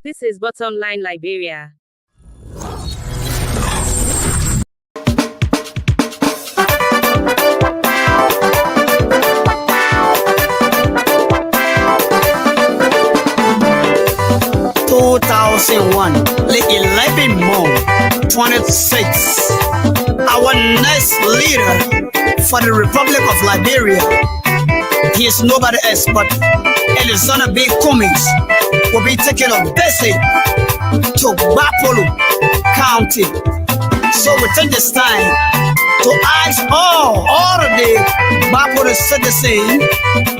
This is Bottom Line Liberia. The 11th month, 26. Our next leader for the Republic of Liberia, he is nobody else but Alexander B. Cummings, will be taking a visit to Bapolu County. So we take this time to ask all of the Bapolu citizens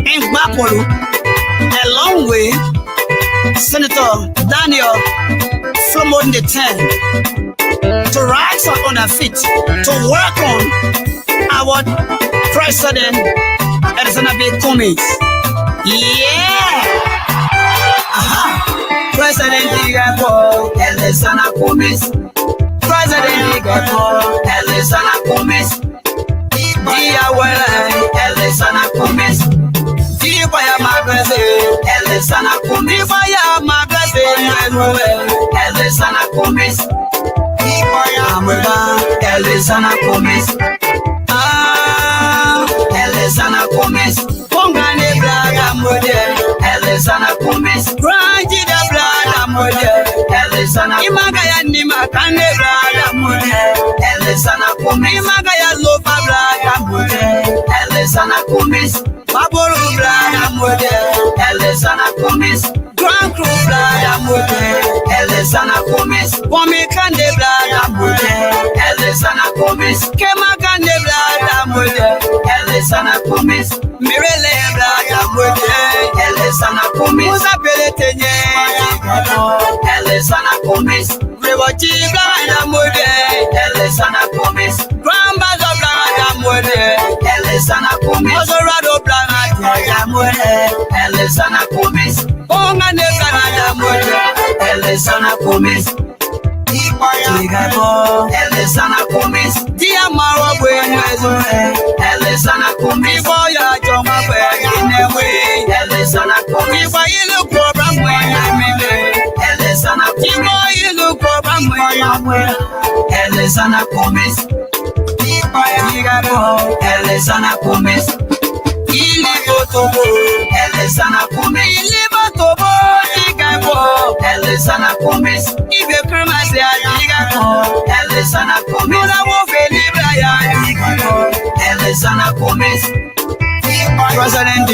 in Bapolu, along with Senator Daniel Flomon the 10th, to rise up on their feet to welcome our President Alexander B. Cummings. Yeah! President Alexander Cummings. President Alexander Cummings. Dear Alexander Cummings. Dear Magrese, Alexander Cummings. Dear Magrese, Alexander Cummings. Alexander Cummings. Alexander Cummings. Pongane blaga model. Alexander Cummings. Granji da blaga model. Alexander. Imagaya ni makane blaga model. Alexander Cummings. Imagaya lofa blaga model. Alexander Cummings. Baboro blaga model. Alexander Cummings. Grand Crew blaga model. Alexander Cummings. Wami kande blaga model. Alexander Cummings. Kema kande blaga model. Alexander Cummings. Mirele blaga model. Alexander Cummings. Musa peletenye. Alexander Cummings. Rewachi blaga model. Alexander Cummings. Grandbazo blaga model. Alexander Cummings. Ozorado blaga model. Alexander Cummings. Ongane blaga model. Alexander Cummings. Alexander Cummings. Dear Mara Alexander Cummings. Before you jump up in the way, Alexander Cummings. Before you look program Alexander Cummings. Before you look program Alexander Cummings. Alexander Cummings. Alexander Cummings. Alexander Cummings. If you promise Alexander Cummings. Alexander Cummings. President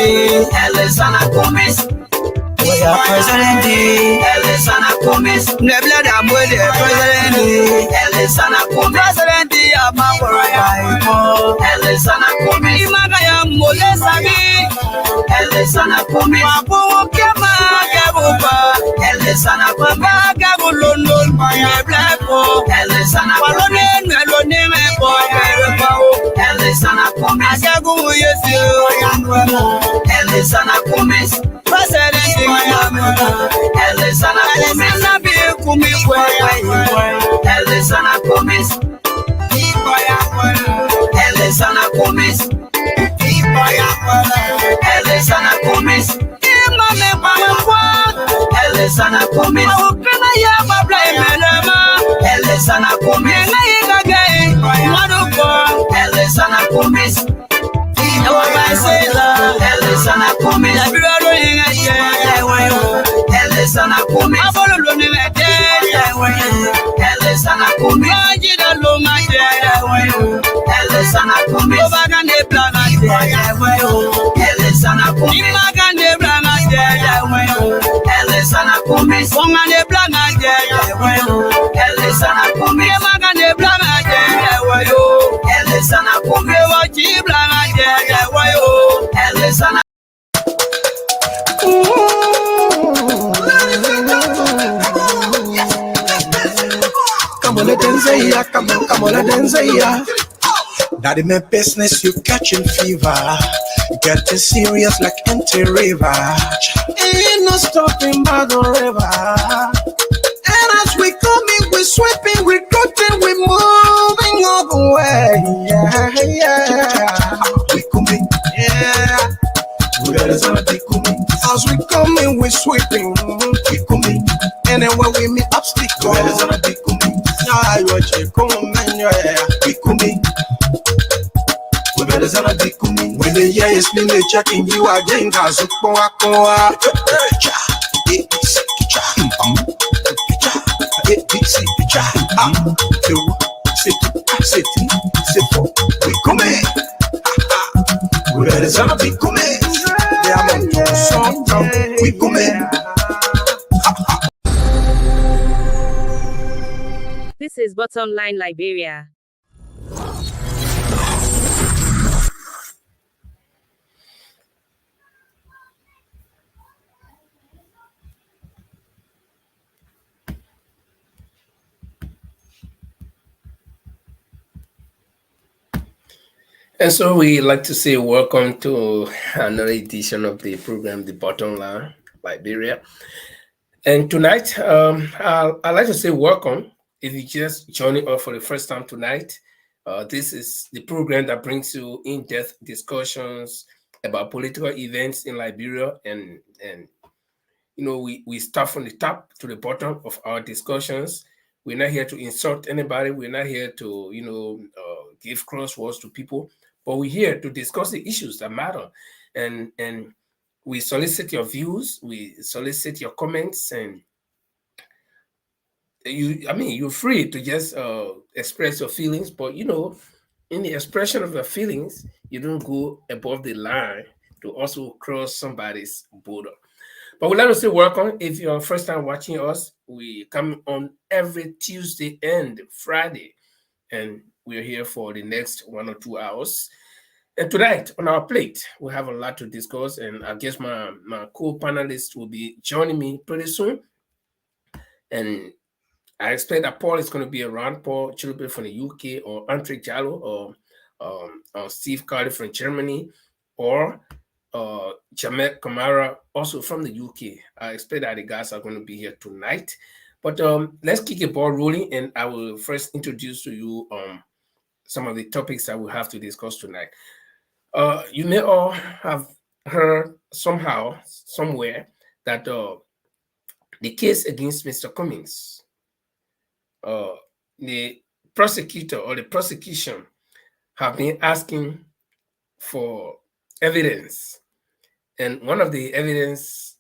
Alexander Cummings. President Alexander Cummings. Nebla da mwede President Alexander Cummings. President Alexander Cummings. Imagaya mole sabi Alexander Cummings. Wapo kema gabuba Alexander Cummings. Gabulono nebla ko Alexander Cummings. Walone mepo Alexander Cummings. Agagu yesi Alexander Cummings. President Alexander Cummings. Alexander Cummings. Alexander Cummings. Alexander Cummings. Alexander Cummings. Alexander Cummings. Alexander Cummings. Alexander Cummings. Alexander Cummings. Alexander Cummings. Alexander Cummings. Alexander Cummings. Alexander Cummings. Alexander Cummings. Alexander Cummings. Come on, let them say ya. Come on, let them say ya. Daddy, my business, you catching fever. Getting serious like empty river. Ain't no stopping by the river. And as we coming, we sweeping, we cutting, we moving all the way. Yeah. We coming, yeah. We got us on a big coming. As we coming, we sweeping, we coming. And And then when we meet up, stick on a big kumi. I watch it come and big kumi. We better than a big kumi. When the year is been checking you again, cause we come in. We better than a big kumi. They are meant to song down. We come in. This is Bottom Line Liberia. And so we like to say welcome to another edition of the program, The Bottom Line Liberia. And tonight, I'd like to say welcome. If you just joining us for the first time tonight, this is the program that brings you in-depth discussions about political events in Liberia, and you know, we start from the top to the bottom of our discussions. We're not here to insult anybody. We're not here to give crosswords to people, but we're here to discuss the issues that matter, and we solicit your views, we solicit your comments, and you're free to just express your feelings, but in the expression of your feelings, you don't go above the line to also cross somebody's border. But we'd like to say welcome. If you're first time watching us, we come on every Tuesday and Friday, and we're here for the next 1 or 2 hours. And tonight on our plate, we have a lot to discuss, and I guess my co-panelists will be joining me pretty soon. And I expect that Paul is going to be around, Paul Chilube from the UK, or Andre Jallo, or Steve Cardi from Germany, or Jamet Kamara, also from the UK. I expect that the guys are going to be here tonight. But let's kick the ball rolling, and I will first introduce to you some of the topics that we have to discuss tonight. You may all have heard somehow, somewhere, that the case against Mr. Cummings, the prosecutor or the prosecution have been asking for evidence. And one of the evidence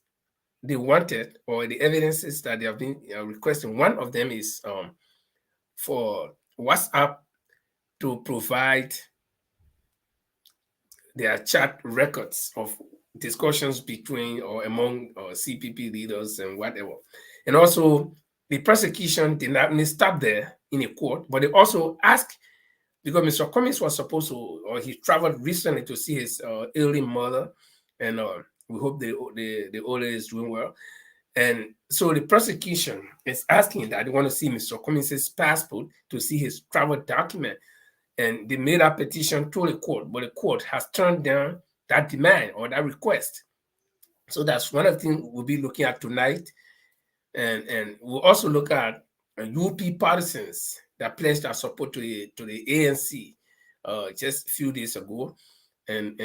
they wanted, or the evidences that they have been requesting, one of them is for WhatsApp to provide their chat records of discussions between or among CPP leaders and whatever. And also, the prosecution did not only stop there in a court, but they also asked, because Mr. Cummings was supposed to, or he traveled recently to see his ailing mother, and we hope the old lady is doing well. And so the prosecution is asking that they want to see Mr. Cummings' passport to see his travel document. And they made a petition to the court, but the court has turned down that demand or that request. So that's one of the things we'll be looking at tonight. And we'll also look at UP partisans that pledged their support to the ANC just a few days ago. And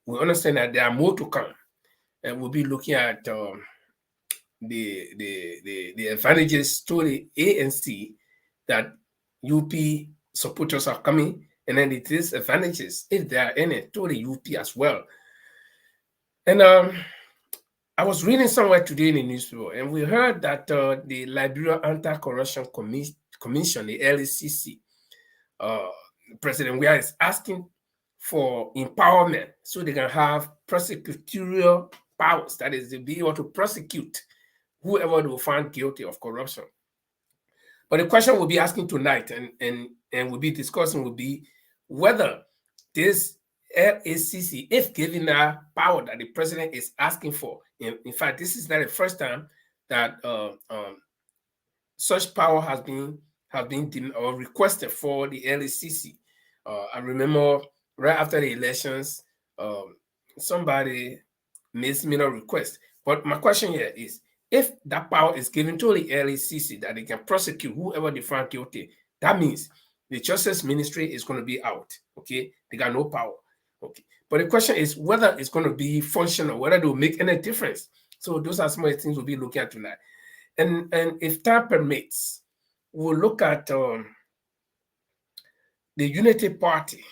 we understand that there are more to come. And we'll be looking at the advantages to the ANC that UP supporters are coming, and then the disadvantages, if there are any, to the UP as well. And I was reading somewhere today in the newspaper, and we heard that the Liberia Anti-Corruption Commission, the LACC, President Weah is asking for empowerment so they can have prosecutorial powers, that is, to be able to prosecute whoever they will find guilty of corruption. But the question we'll be asking tonight and we'll be discussing will be whether this LACC, if given that power that the president is asking for, in fact, this is not the first time that such power has been or requested for the LACC. I remember right after the elections, somebody made similar request. But my question here is, if that power is given to the LACC that they can prosecute whoever they find guilty, that means the Justice Ministry is going to be out. Okay, they got no power. Okay, but the question is whether it's going to be functional, whether it will make any difference. So those are some of the things we'll be looking at tonight. And if time permits, we'll look at the Unity Party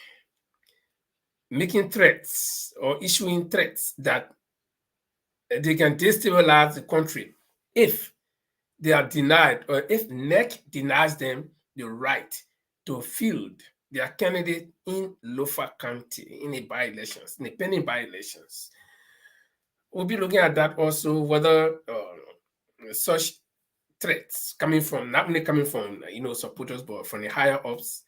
making threats or issuing threats that they can destabilize the country if they are denied, or if NEC denies them the right to field their candidate in Lofa County in a by-elections, in a pending by-elections. We'll be looking at that also, whether such threats coming from, not only coming from supporters, but from the higher ups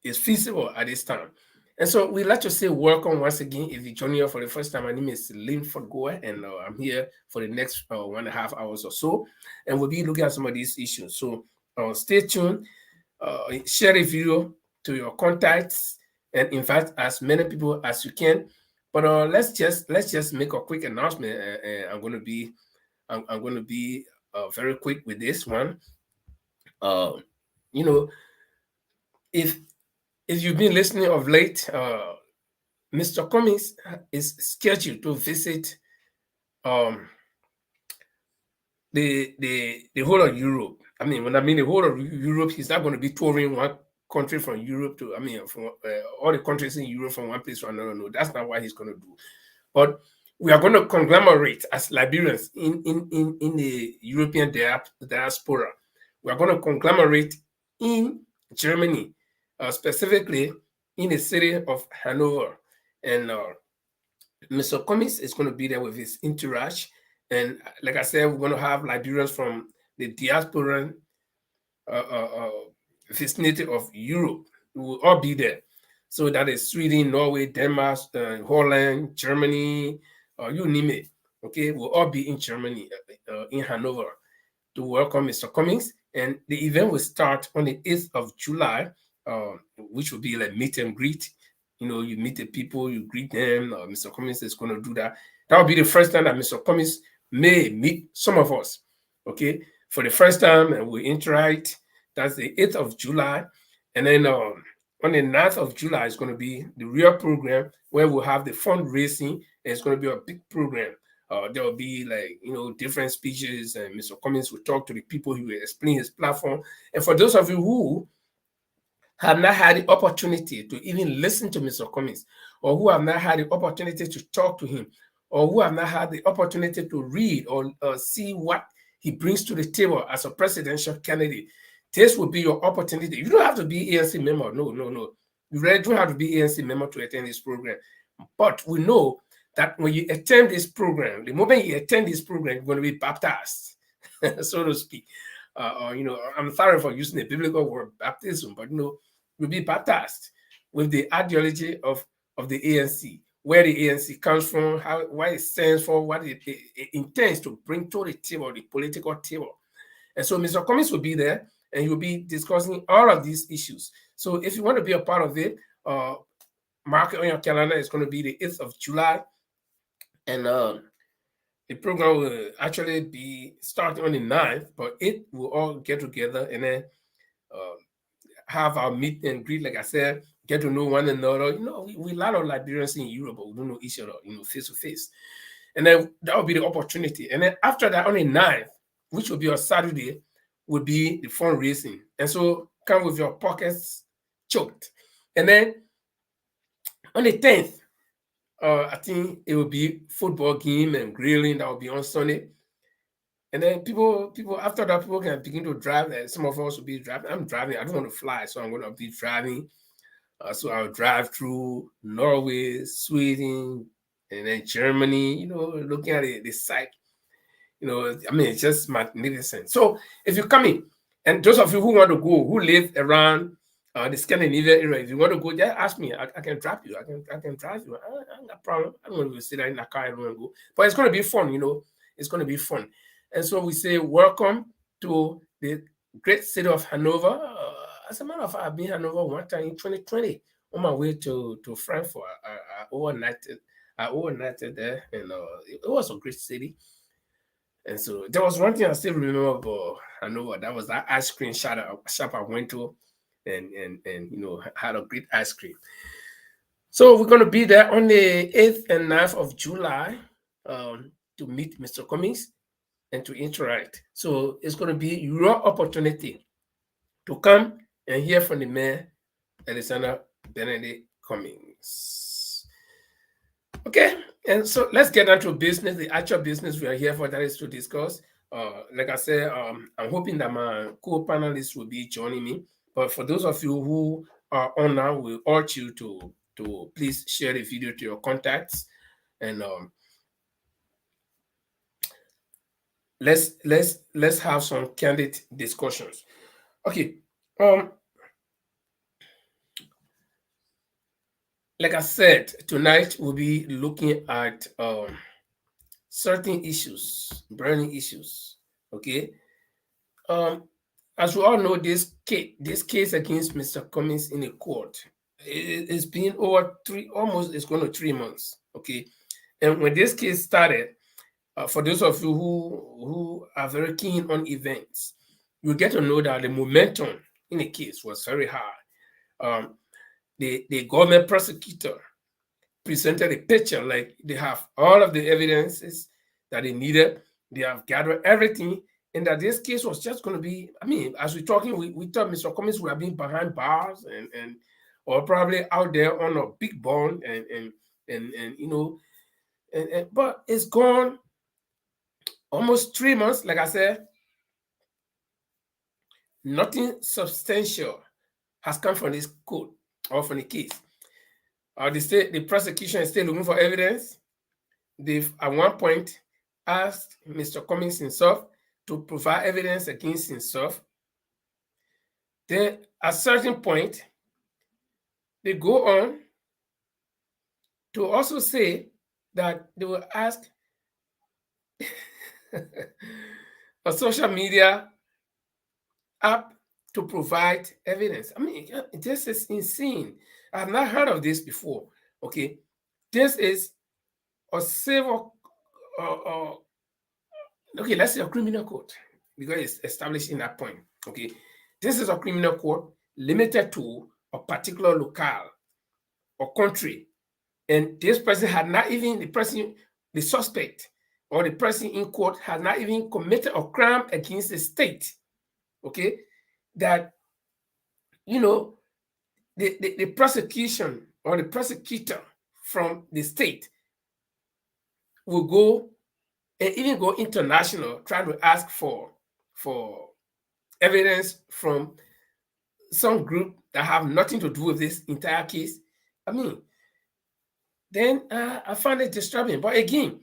is feasible at this time. And so we'd like to say welcome once again. If you join us for the first time, my name is Lynn Forgoa, and I'm here for the next 1.5 hours or so, and we'll be looking at some of these issues. So stay tuned, share the video to your contacts, and invite as many people as you can. But let's just make a quick announcement. I'm going to be very quick with this one. If you've been listening of late, Mr. Cummings is scheduled to visit the whole of Europe. I mean, when I mean the whole of Europe, he's not going to be touring one country from Europe to, from all the countries in Europe from one place to another. No, that's not what he's going to do. But we are going to conglomerate as Liberians in the European diaspora. We are going to conglomerate in Germany, specifically in the city of Hanover. And Mr. Cummings is going to be there with his entourage. And like I said, we're going to have Liberians from the diaspora vicinity of Europe. We will all be there. So that is Sweden, Norway, Denmark, Holland, Germany, you name it. Okay, we'll all be in Germany, in Hanover, to welcome Mr. Cummings. And the event will start on the 8th of July, which will be like meet and greet. You meet the people, you greet them. Mr. Cummings is going to do that. That will be the first time that Mr. Cummings may meet some of us, okay, for the first time, and we interact. That's the 8th of July. And then on the 9th of July is going to be the real program where we'll have the fundraising, and it's going to be a big program. There will be different speeches, and Mr. Cummings will talk to the people. He will explain his platform. And for those of you who have not had the opportunity to even listen to Mr. Cummings, or who have not had the opportunity to talk to him, or who have not had the opportunity to read or see what he brings to the table as a presidential candidate, this will be your opportunity. You don't have to be ANC member. No. You really don't have to be ANC member to attend this program. But we know that when you attend this program, the moment you attend this program, you're going to be baptized, so to speak. I'm sorry for using the biblical word baptism, but you'll be baptized with the ideology of the ANC, where the ANC comes from, what it stands for, what it intends to bring to the table, the political table. And so Mr. Cummings will be there, and he will be discussing all of these issues. So if you want to be a part of it, mark it on your calendar. It's going to be the 8th of July. And the program will actually be starting on the 9th, but it will all get together and then have our meet and greet, like I said, get to know one another. We a lot of Liberians in Europe, but we don't know each other, face to face. And then that will be the opportunity. And then after that, on the 9th, which will be a Saturday, will be the fundraising. And so come with your pockets choked. And then on the 10th, I think it will be football game and grilling. That will be on Sunday. And then people after that, people can begin to drive. And some of us will be driving. I'm driving. I don't want to fly, so I'm going to be driving. So I'll drive through Norway, Sweden, and then Germany, looking at the site. It's just magnificent. So if you come in, and those of you who want to go, who live around the Scandinavian area, if you want to go, just ask me. I can drop you. I can drive you. I ain't got a problem. I don't want to sit there in the car. I don't want to go. But it's going to be fun, It's going to be fun. And so we say, welcome to the great city of Hanover. As a matter of fact, I've been in Hanover one time in 2020 on my way to Frankfurt. I overnighted there, and it was a great city. And so there was one thing I still remember about Hanover. That was that ice cream shop I went to, and had a great ice cream. So we're going to be there on the 8th and 9th of July to meet Mr. Cummings. and to interact. So it's going to be your opportunity to come and hear from the mayor, Alexander Benedict Cummings. Okay, and so let's get down to business. The actual business we are here for, that is to discuss. Like I said, I'm hoping that my co-panelists will be joining me. But for those of you who are on now, we urge you to please share the video to your contacts, and let's have some candid discussions. Okay. Like I said, tonight we'll be looking at certain issues, burning issues. Okay. As we all know, this case against Mr. Cummings in a court, it's been over it's going to 3 months. Okay. And when this case started, for those of you who are very keen on events, you get to know that the momentum in the case was very high. The government prosecutor presented a picture like they have all of the evidences that they needed. They have gathered everything, and that this case was just going to be, I mean, as we're talking, we thought Mr. Cummings would have been behind bars and or probably out there on a big bond and you know, but it's gone almost 3 months. Like I said, nothing substantial has come from this court or from the case. The prosecution is still looking for evidence. They've at one point asked Mr. Cummings himself to provide evidence against himself. Then at a certain point, they go on to also say that they will ask a social media app to provide evidence. I mean, this is insane. I have not heard of this before. Okay, this is a civil, okay, let's say a criminal court, because it's established in that point. Okay, this is a criminal court limited to a particular locale or country, and this person had not even, the suspect or the person in court had not even committed a crime against the state. Okay, that, you know, the prosecution or the prosecutor from the state will go and even go international, trying to ask for evidence from some group that have nothing to do with this entire case. I mean, then I find it disturbing. But again,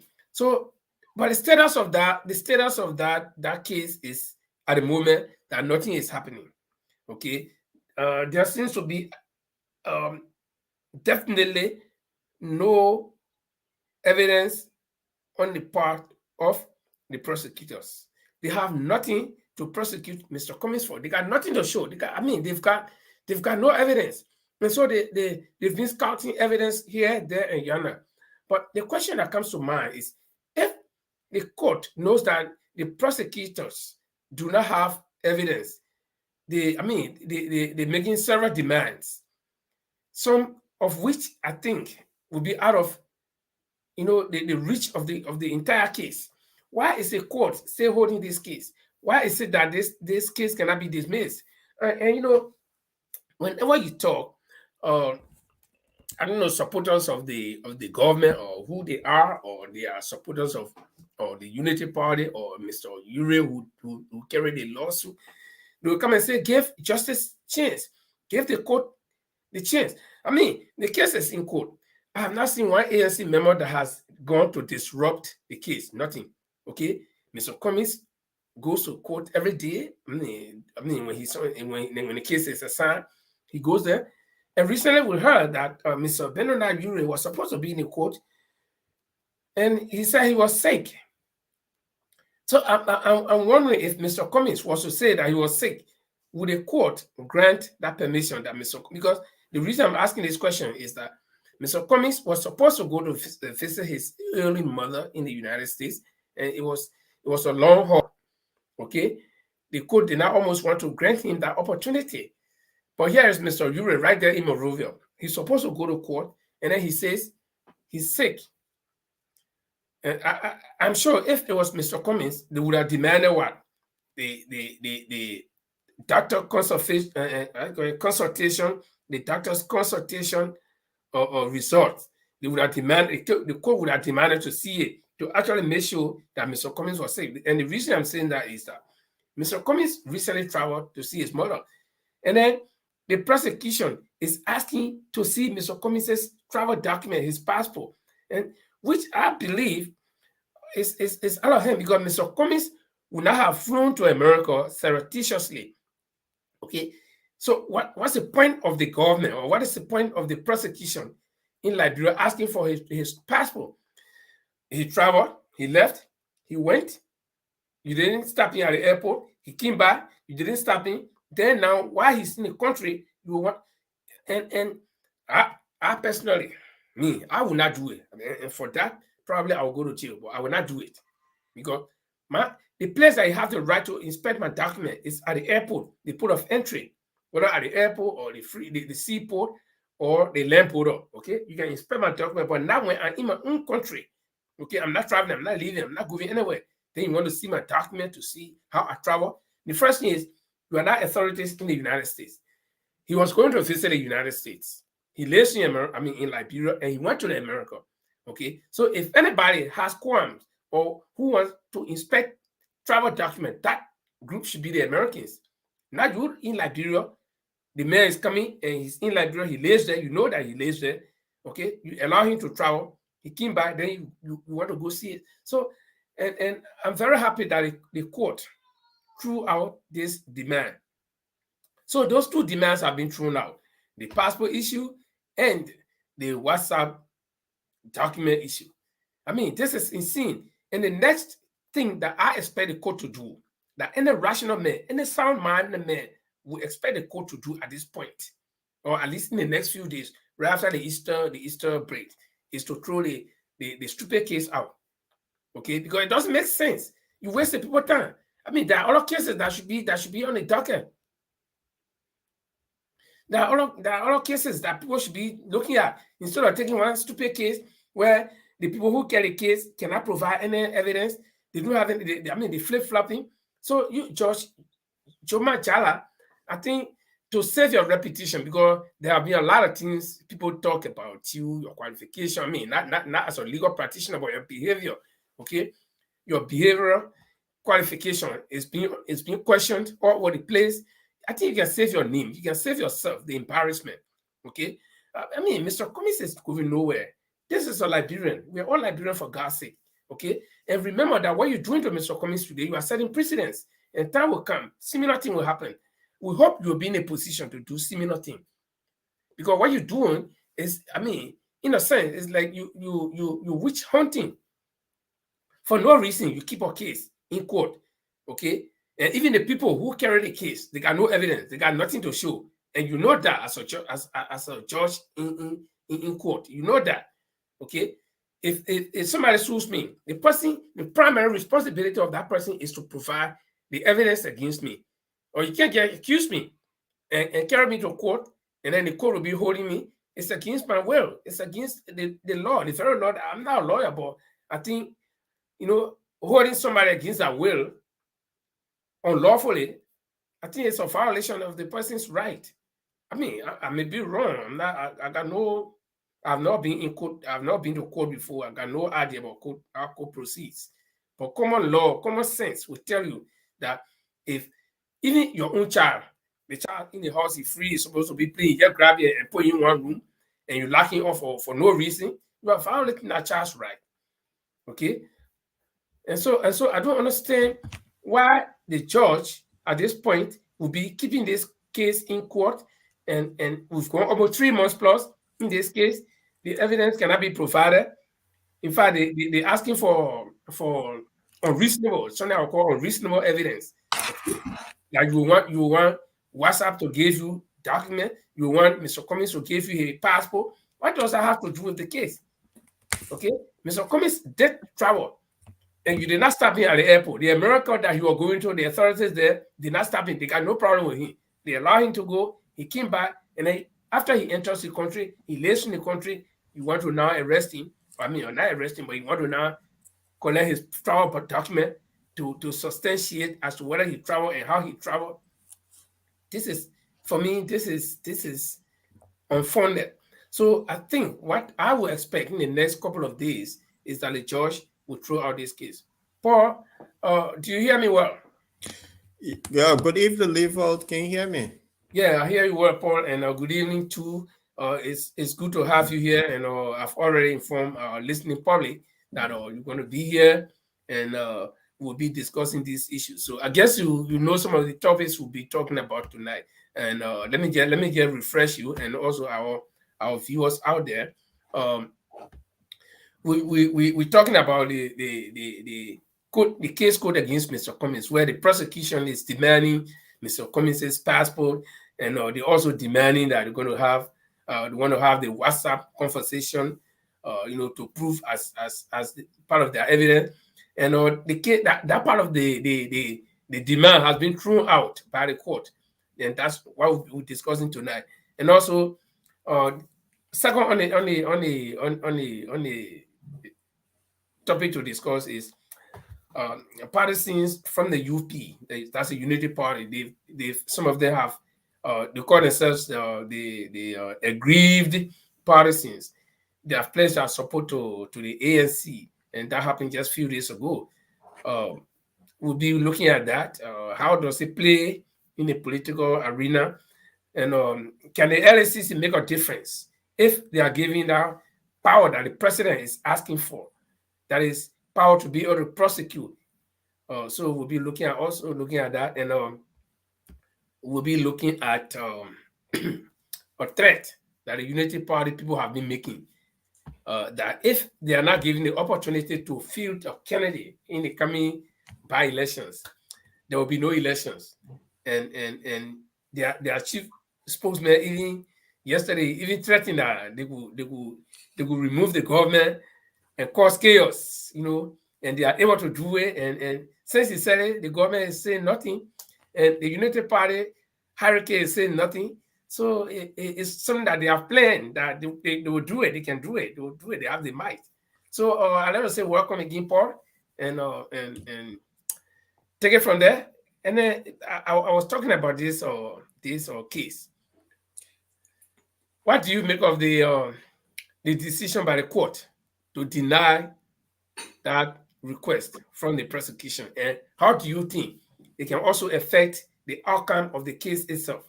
but the status of that case is at the moment that nothing is happening. Okay, there seems to be definitely no evidence on the part of the prosecutors. They have nothing to prosecute Mr. Cummings for. They got nothing to show. They've got no evidence. And so they've been scouting evidence here, there, and yonder. But the question that comes to mind is, if the court knows that the prosecutors do not have evidence, they're making several demands, some of which I think will be out of, you know, the reach of the entire case. Why is the court still holding this case? Why is it that this case cannot be dismissed? And you know, whenever you talk, I don't know, supporters of the government or who they are, or they are supporters of or the Unity Party or Mr. Ure who carried the lawsuit, they will come and say, give justice chance, give the court the chance. I mean, the case is in court. I have not seen one ANC member that has gone to disrupt the case. Nothing. Okay, Mr. Cummings goes to court every day. I mean, when the case is assigned, he goes there. And recently we heard that Mr. Benedict Ure was supposed to be in the court, and he said he was sick. So I'm wondering, if Mr. Cummings was to say that he was sick, would the court grant that permission that because the reason I'm asking this question is that Mr. Cummings was supposed to go to visit his early mother in the United States, and it was a long haul. Okay, the court did not almost want to grant him that opportunity. But here is Mr. Ure right there in Monrovia. He's supposed to go to court, and then he says he's sick. I'm sure if it was Mr. Cummings, they would have demanded what? The doctor consultation, the doctor's consultation or results. They would have demanded, the court would have demanded to see it, to actually make sure that Mr. Cummings was safe. And the reason I'm saying that is that Mr. Cummings recently traveled to see his mother. And then the prosecution is asking to see Mr. Cummings' travel document, his passport, and which I believe is out of hand because Mr. Cummings would not have flown to America surreptitiously. Okay, so what's the point of the government, or what is the point of the prosecution in Liberia asking for his passport? He traveled, he left, he went. You didn't stop him at the airport. He came back. You didn't stop him. Then now, while he's in the country, you want and I personally, me, I will not do it. And for that, probably I will go to jail, but I will not do it because the place that you have the right to inspect my document is at the airport, the port of entry, whether at the airport or the seaport or the land port. Okay, you can inspect my document, but now when I'm in my own country, okay, I'm not traveling, I'm not leaving, I'm not going anywhere. Then you want to see my document to see how I travel. The first thing is you are not authorities in the United States. He was going to visit the United States. He lives in in Liberia, and he went to America. Okay, so if anybody has qualms or who wants to inspect travel document, that group should be the Americans. Not you in Liberia. The man is coming and he's in Liberia. He lives there. You know that he lives there. Okay, you allow him to travel. He came back. Then you want to go see it. So, and I'm very happy that the court threw out this demand. So those two demands have been thrown out: the passport issue and the WhatsApp document issue. I mean, this is insane. And the next thing that I expect the court to do, that any rational man, any sound-minded man would expect the court to do at this point, or at least in the next few days, right after the Easter break, is to throw the stupid case out. Okay, because it doesn't make sense. You waste the people time. I mean, there are other cases that should be on the docket. There are other cases that people should be looking at instead of taking one stupid case where the people who carry the case cannot provide any evidence. They don't have any. They flip-flopping. So you, Judge Joma Jala, I think to save your reputation, because there have been a lot of things people talk about you, your qualification. I mean, not as a legal practitioner, but your behavior. Okay, your behavioral qualification is being questioned all over the place. I think you can save your name. You can save yourself the embarrassment. Okay, I mean, Mr. Cummings is going nowhere. This is a Liberian. We're all Liberian, for God's sake. Okay, and remember that what you're doing to Mr. Cummings today, you are setting precedents, and time will come. Similar thing will happen. We hope you'll be in a position to do similar thing, because what you're doing is, I mean, in a sense, it's like you witch hunting. For no reason, you keep a case in court, okay? And even the people who carry the case, they got no evidence, they got nothing to show, and you know that as a judge in court, you know that, okay? If somebody sues me, the primary responsibility of that person is to provide the evidence against me, or you can't accuse me and carry me to court, and then the court will be holding me. It's against my will. It's against the law, the federal law. I'm not a lawyer, but I think, holding somebody against their will unlawfully, I think it's a violation of the person's right. I mean, I may be wrong. I've not been in court. I've not been to court before. I got no idea about how court proceeds. But common law, common sense will tell you that if even your own child, the child in the house is free, is supposed to be playing, you just grab it and put it in one room, and you lock him off for no reason, you are violating that child's right. Okay? And so I don't understand why the judge at this point will be keeping this case in court, and we've gone almost 3 months plus in this case. The evidence cannot be provided. In fact, they're asking for unreasonable, something I call unreasonable evidence. Like you want WhatsApp to give you document, you want Mr. Cummings to give you a passport. What does that have to do with the case? Okay, Mr. Cummings did travel, and you did not stop him at the airport. The America that you were going to, the authorities there did not stop him. They got no problem with him. They allowed him to go. He came back, and then after he enters the country, he lives in the country. You want to now arrest him. I mean, or not arrest him, but you want to now collect his travel document to substantiate as to whether he traveled and how he traveled. This is, for me, this is unfounded. So I think what I will expect in the next couple of days is that the judge will throw out this case. Paul, do you hear me well? Yeah, good evening, Leopold. Can you hear me? Yeah, I hear you well, Paul, and good evening too. It's good to have you here, and I've already informed our listening public that you're going to be here, and we'll be discussing these issues. So I guess you know some of the topics we'll be talking about tonight. And let me just refresh you, and also our viewers out there. We're talking about the case code against Mr. Cummings, where the prosecution is demanding Mr. Cummings' passport, and they're also demanding that they want to have the WhatsApp conversation, to prove as part of their evidence. And the case, that part of the demand has been thrown out by the court, and that's what we're discussing tonight. And also, second on the topic to discuss is partisans from the UP. That's a unity party. They some of them have they call themselves the aggrieved partisans. They have pledged their support to the ANC, and that happened just a few days ago. We'll be looking at that. How does it play in the political arena? And can the LACC make a difference if they are giving that power that the president is asking for? That is power to be able to prosecute. So we'll be looking at that, and we'll be looking at a threat that the Unity Party people have been making. That if they are not given the opportunity to field a candidate in the coming by-elections, there will be no elections. And their chief spokesman even yesterday threatened that they will remove the government and cause chaos, and they are able to do it. And since he said it, the government is saying nothing, and the United Party hierarchy is saying nothing. So it's something that they have planned, that they will do it. They can do it. They will do it. They have the might. So I let us say welcome again, Paul, and take it from there. And then I was talking about this case. What do you make of the decision by the court to deny that request from the prosecution, and how do you think it can also affect the outcome of the case itself?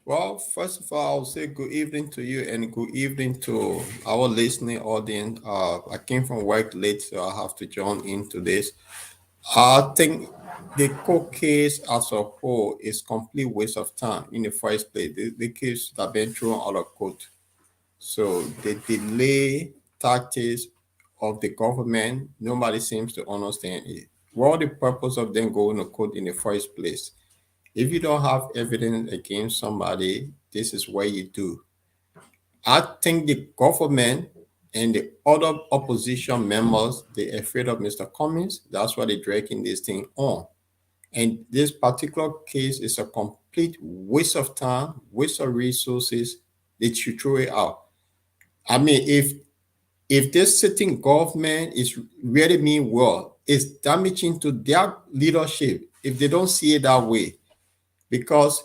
Well, first of all, I'll say good evening to you and good evening to our listening audience. I came from work late, so I have to join into this. I think the court case as a whole is complete waste of time in the first place. The case that been thrown out of court. So the delay tactics of the government, nobody seems to understand it. What the purpose of them going to court in the first place? If you don't have evidence against somebody, this is what you do. I think the government and the other opposition members, they're afraid of Mr. Cummings. That's why they're dragging this thing on. And this particular case is a complete waste of time, waste of resources. They should throw it out. I mean, if this sitting government is really mean well, it's damaging to their leadership if they don't see it that way. Because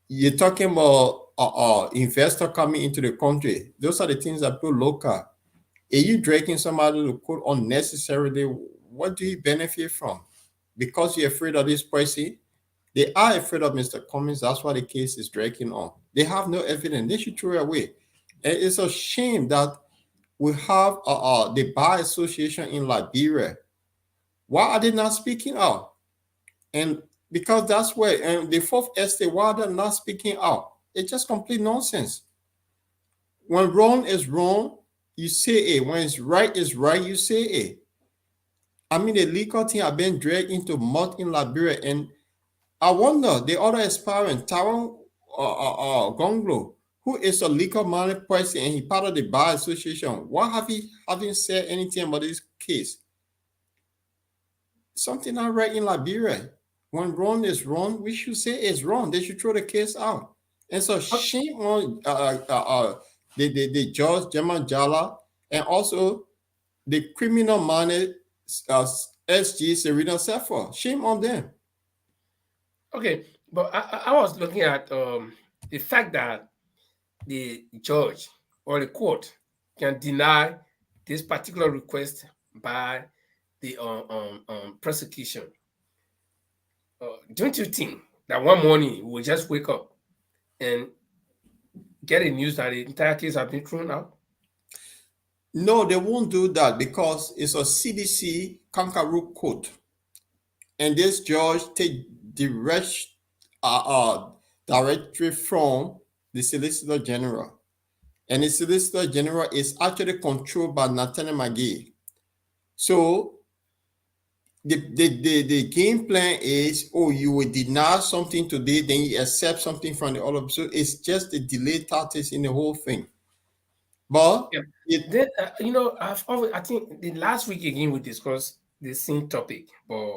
you're talking about investor coming into the country. Those are the things that put local. Are you dragging somebody to court unnecessarily? What do you benefit from? Because you're afraid of this person? They are afraid of Mr. Cummings. That's why the case is dragging on. They have no evidence. They should throw it away. And it's a shame that we have the Bar Association in Liberia. Why are they not speaking out? And because that's where, and the Fourth Estate, why they're not speaking out? It's just complete nonsense. When wrong is wrong, you say it. When it's right is right, you say it. I mean, the legal team have been dragged into mud in Liberia, and I wonder the other aspirant, Taron Gonglo, who is a legal-minded person and he part of the Bar Association. Why haven't said anything about this case? Something not right in Liberia. When wrong is wrong, we should say it's wrong. They should throw the case out. And so shame on the judge, Jamal Jala, and also the criminal minded SG Serena Sefer. Shame on them. Okay, but I was looking at the fact that the judge or the court can deny this particular request by the prosecution. Don't you think that one morning we'll just wake up and get a news that the entire case has been thrown out? No, they won't do that because it's a CDC kangaroo court. And this judge take direct directory from the Solicitor General. And the Solicitor General is actually controlled by Nathaniel McGee. So the game plan is, oh, you will deny something today, then you accept something from the other. So it's just the delay tactics in the whole thing. But then I think the last week again we discussed the same topic, but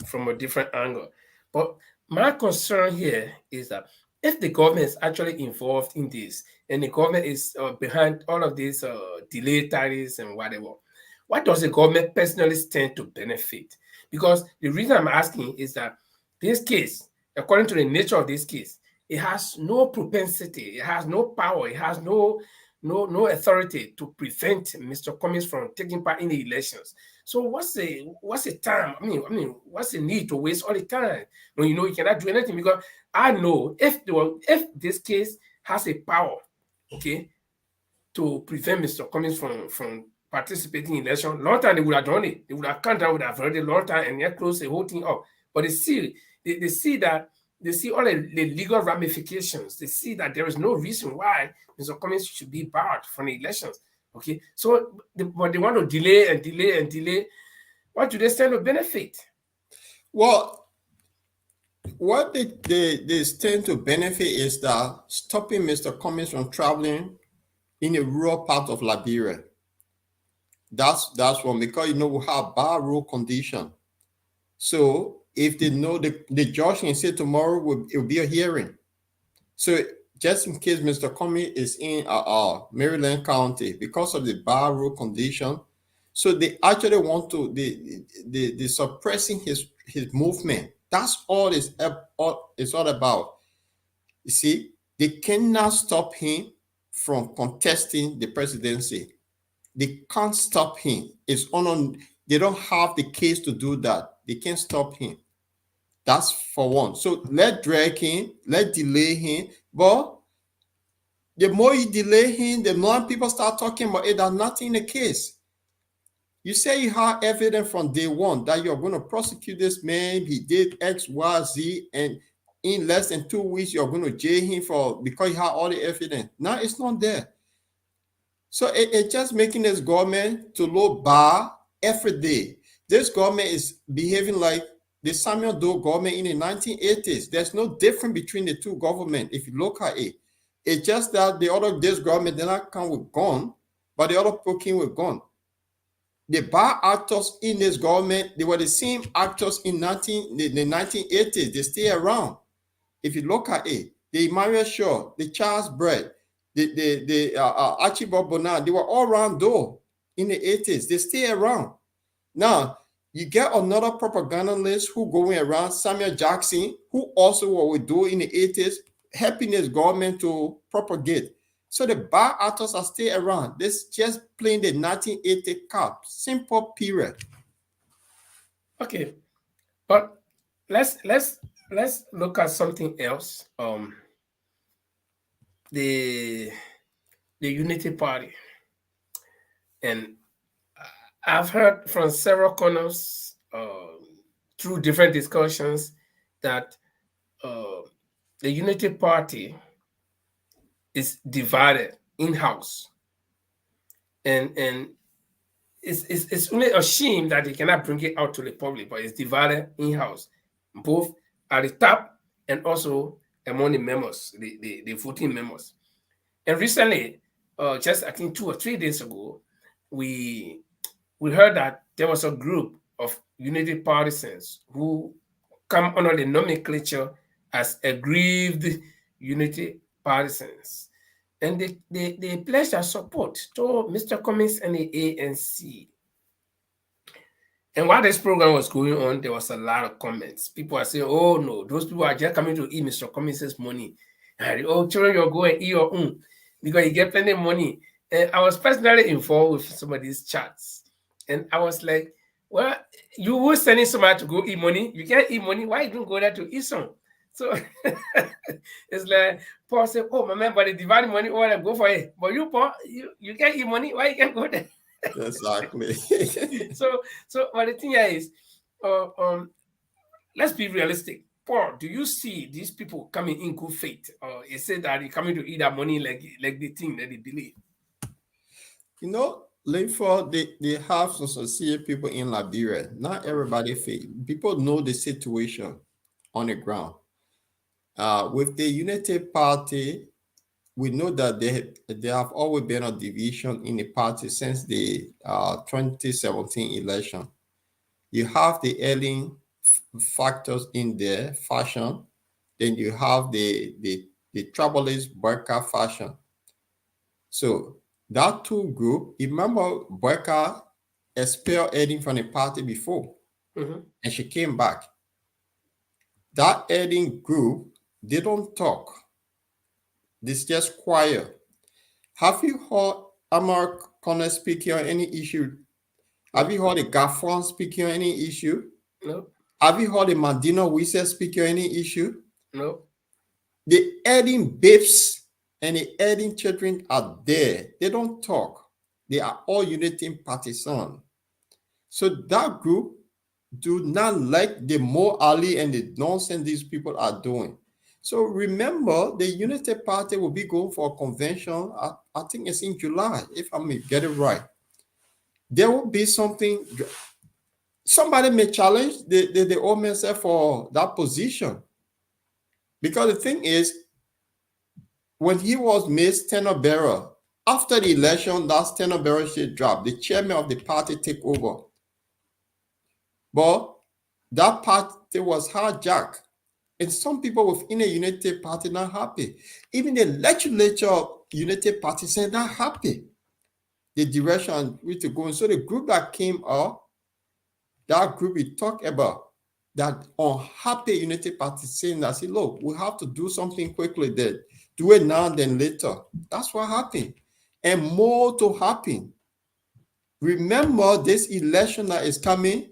from a different angle. But my concern here is that if the government is actually involved in this, and the government is behind all of these delay tariffs and whatever, what does the government personally stand to benefit? Because the reason I'm asking is that this case, according to the nature of this case, it has no propensity, it has no power, it has no authority to prevent Mr. Cummings from taking part in the elections. So what's the time? I mean, what's the need to waste all the time when you know you cannot do anything? Because I know if this case has a power, okay, to prevent Mr. Cummings from participating in election, long time they would have done it. They would have come down with a very long time and yet close the whole thing up. But they see that they see all the legal ramifications. They see that there is no reason why Mr. Cummings should be barred from the elections. Okay, so but they want to delay and delay and delay. What do they stand to benefit? Well, what they stand to benefit is that stopping Mr. Cummings from traveling in a rural part of Liberia. That's one, because we have bad road condition. So if they know the judge can say tomorrow it will be a hearing. So just in case Mr. Cummings is in Maryland County because of the bad road condition, so they actually want to they suppressing his movement. That's all it's all about. You see, they cannot stop him from contesting the presidency. They can't stop him. They don't have the case to do that. They can't stop him. That's for one. So let drag him, let delay him. But the more you delay him, the more people start talking about it. There's nothing in the case. You say you have evidence from day one that you're going to prosecute this man. He did X, Y, Z, and in less than 2 weeks, you're going to jail him because you have all the evidence. Now it's not there. So it's just making this government to low bar every day. This government is behaving like the Samuel Doe government in the 1980s. There's no difference between the two governments if you look at it. It's just that this government did not come with gun, but the other people came with gun. The bad actors in this government, they were the same actors in the 1980s. They stay around. If you look at it, the Emmanuel Shaw, the Charles Brett, the Archibald Bonner, they were all around though in the 80s. They stay around. Now, you get another propagandist who going around, Samuel Jackson, who also what we do in the 80s, helping his government to propagate. So the bad actors are still around. This just playing the 1980 card. Simple period. Okay, but let's look at something else. The Unity Party, and I've heard from several corners through different discussions that the Unity Party is divided in-house, and it's only a shame that they cannot bring it out to the public, but it's divided in-house, both at the top and also among the members, the voting members. And recently, just I think 2 or 3 days ago, we heard that there was a group of Unity partisans who come under the nomenclature as aggrieved Unity partisans. And they pledged their support to Mr. Cummings and the ANC. And while this program was going on, there was a lot of comments. People are saying, oh no, those people are just coming to eat Mr. Cummings' money. And, oh, children, you're going to eat your own because you get plenty of money. And I was personally involved with some of these chats. And I was like, well, you were sending somebody to go eat money. You can't eat money. Why you don't go there to eat some? So it's like Paul said, oh, my man, but the divine money, oh, go for it. But you, Paul, you can't eat money. Why you can't go there? Exactly. So but the thing here is, let's be realistic. Paul, do you see these people coming in good faith? Or is it that they're coming to eat that money like they think that they believe? You know, Linford, they have some sincere people in Liberia. Not everybody faith. People know the situation on the ground. With the Unity Party, we know that they have always been a division in the party since the 2017 election. You have the alien factors in there, fashion. Then you have the troublist Burka fashion. So that two group, remember Burka expelled Edding from the party before, and she came back. That Edding group, they don't talk. This just quiet. Have you heard Amar Connor speaking on any issue? Have you heard the Gaffron speaking on any issue? No. Have you heard the Mandino Wisse speaking on any issue? No. The Edding babes and the Edding children are there. They don't talk. They are all Unity partisans. So that group do not like the Mo Ali and the nonsense these people are doing. So remember, the Unity Party will be going for a convention. I think it's in July, if I may get it right. There will be something. Somebody may challenge the old man for that position. Because the thing is, when he was made tenor bearer, after the election, that tenor bearer should drop. The chairman of the party take over. But that party was hijacked. And some people within the Unity Party not happy. Even the legislature Unity Party said not happy. The direction we to go. And so the group that came up, that group we talk about, that unhappy Unity Party saying that, say, look, we have to do something quickly there. Do it now than later. That's what happened. And more to happen. Remember this election that is coming.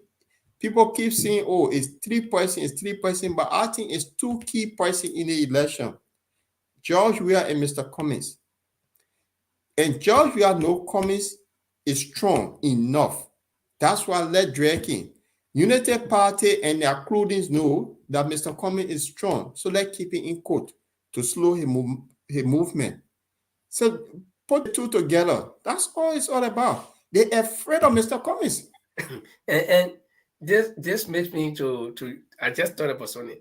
People keep saying, oh, it's 3%, but I think it's two key persons in the election. George Weah and Mr. Cummings. And George Weah know Cummings is strong enough. That's why let Draking. Unity Party and their clothing know that Mr. Cummings is strong. So let's keep it in court to slow his movement. So put the two together. That's all it's all about. They're afraid of Mr. Cummings. and this makes me to I just thought about something.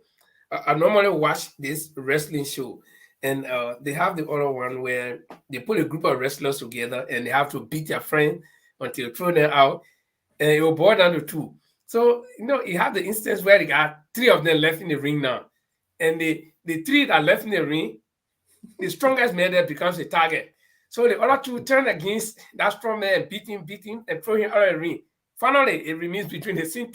I normally watch this wrestling show, and they have the other one where they put a group of wrestlers together and they have to beat their friend until throw them out, and it will boil down to two. So you have the instance where they got three of them left in the ring now, and the three that left in the ring, the strongest man there becomes a target. So the other two turn against that strong man and beat him, and throw him out of the ring. Finally, it remains between the same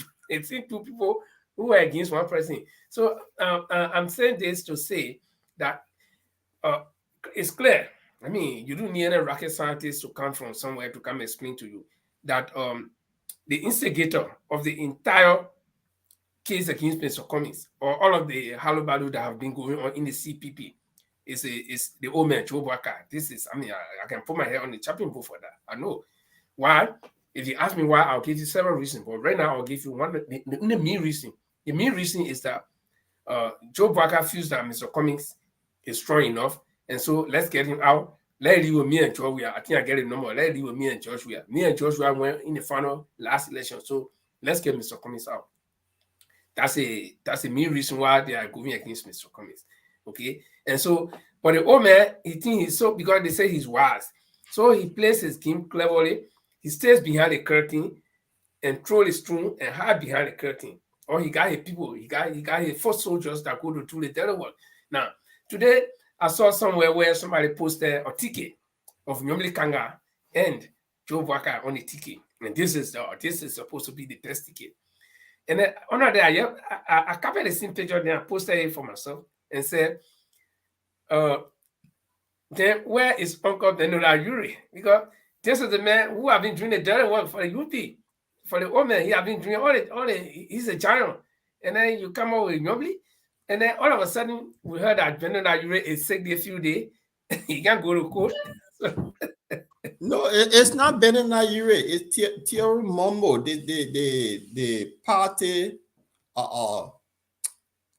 two people who are against one person. So I'm saying this to say that it's clear. I mean, you don't need any rocket scientist to come from somewhere to come explain to you that the instigator of the entire case against Mr. Cummings, or all of the hullabaloo that have been going on in the CPP, is the old man, Joe Walker. This is, I mean, I can put my head on the chopping board for that. I know. Why? If you ask me why, I'll give you several reasons. But right now, I'll give you one. The main reason. The main reason is that Joe Walker feels that Mr. Cummings is strong enough. And so let's get him out. Let it deal with me and George Weah. I think I get it no more. Let it deal with me and George Weah. Me and George Weah went in the final last election. So let's get Mr. Cummings out. That's a main reason why they are going against Mr. Cummings. Okay. And so, but the old man, he thinks he's so, because they say he's wise. So he plays his game cleverly. He stays behind the curtain and troll his tune and hide behind the curtain. Or he got his people, he got his foot soldiers that go to do the other work. Now, today I saw somewhere where somebody posted a ticket of Nyomli Kanga and Joe Walker on the ticket. And this is supposed to be the test ticket. And then under there, I copied the same picture, then I posted it for myself and said, then where is Uncle Benola Yuri? Because this is the man who have been doing the dirty work for the UP. For the old man, he have been doing all the he's a giant. And then you come out with Nobly. And then all of a sudden, we heard that Benola Yuri is sick a few days. He can't go to court. No, it's not Benola Yuri. It's Thierry Mombo, the party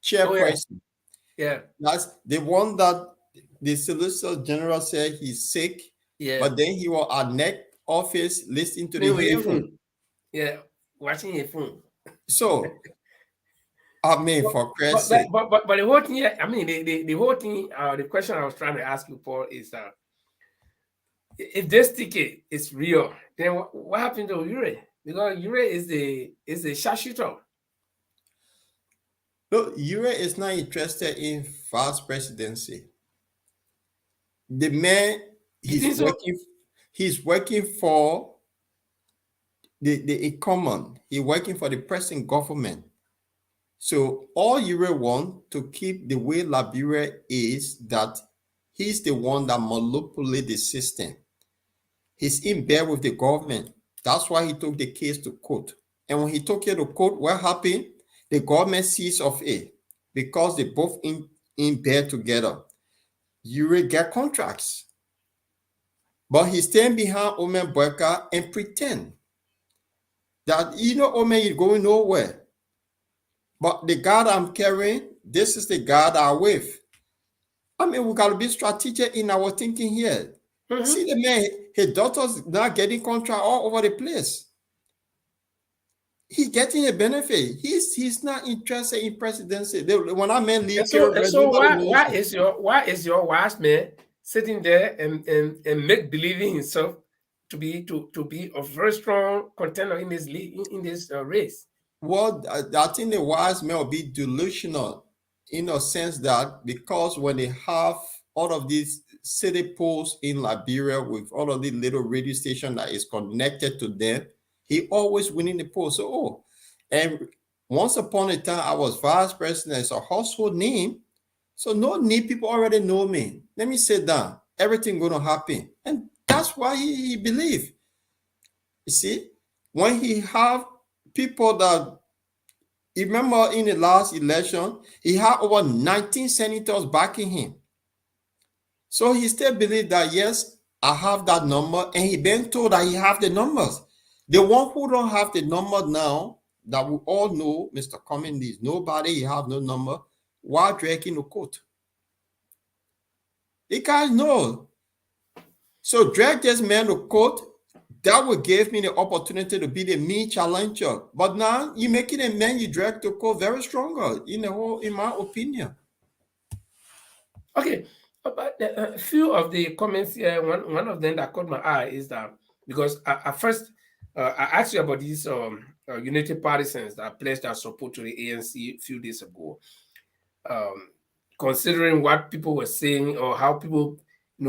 chairperson. Yeah. That's the one that the Solicitor General said he's sick. Yeah. But then he was at NEC office listening to the hearing. Yeah, watching a phone. So, I mean, for Christ's sake. But the whole thing, I mean, the whole thing, the question I was trying to ask you, Paul, is if this ticket is real, then what happened to Ure? Because Ure is the sharpshooter. Look, Ure is not interested in vice presidency. The man, he's working for the common. He's working for the present government. So all Ure want to keep the way Liberia is, that he's the one that manipulates the system. He's in bed with the government. That's why he took the case to court. And when he took it to court, what happened? The government seized of it because they both in bed together. Ure get contracts. But he stand behind Omer Boyka and pretend that, Omer is going nowhere. But the God I'm carrying, this is the God I'm with. I mean, we got to be strategic in our thinking here. Mm-hmm. See the man, his daughter's not getting contract all over the place. He's getting a benefit. He's not interested in presidency. When I mean leave, so why is your wise man sitting there and make believing himself to be a very strong contender in this race? Well, I think the wise man will be delusional in a sense that because when they have all of these city posts in Liberia with all of these little radio stations that is connected to them, he always winning the poll. So, and once upon a time, I was vice president. It's a household name. So no need, people already know me. Let me sit down. Everything going to happen. And that's why he believe. You see, when he have people that, remember in the last election, he had over 19 senators backing him. So he still believes that, yes, I have that number. And he been told that he have the numbers. The one who don't have the number now, that we all know, Mr. Cummings is nobody, he have no number, why dragging the court? You guys know. So drag this man to court, that would give me the opportunity to be the me challenger. But now you're making a man you drag to court very stronger, in my opinion. Okay, but a few of the comments here, one of them that caught my eye is that, because at first, I asked you about these United Partisans that pledged their support to the ANC a few days ago. Considering what people were saying or how people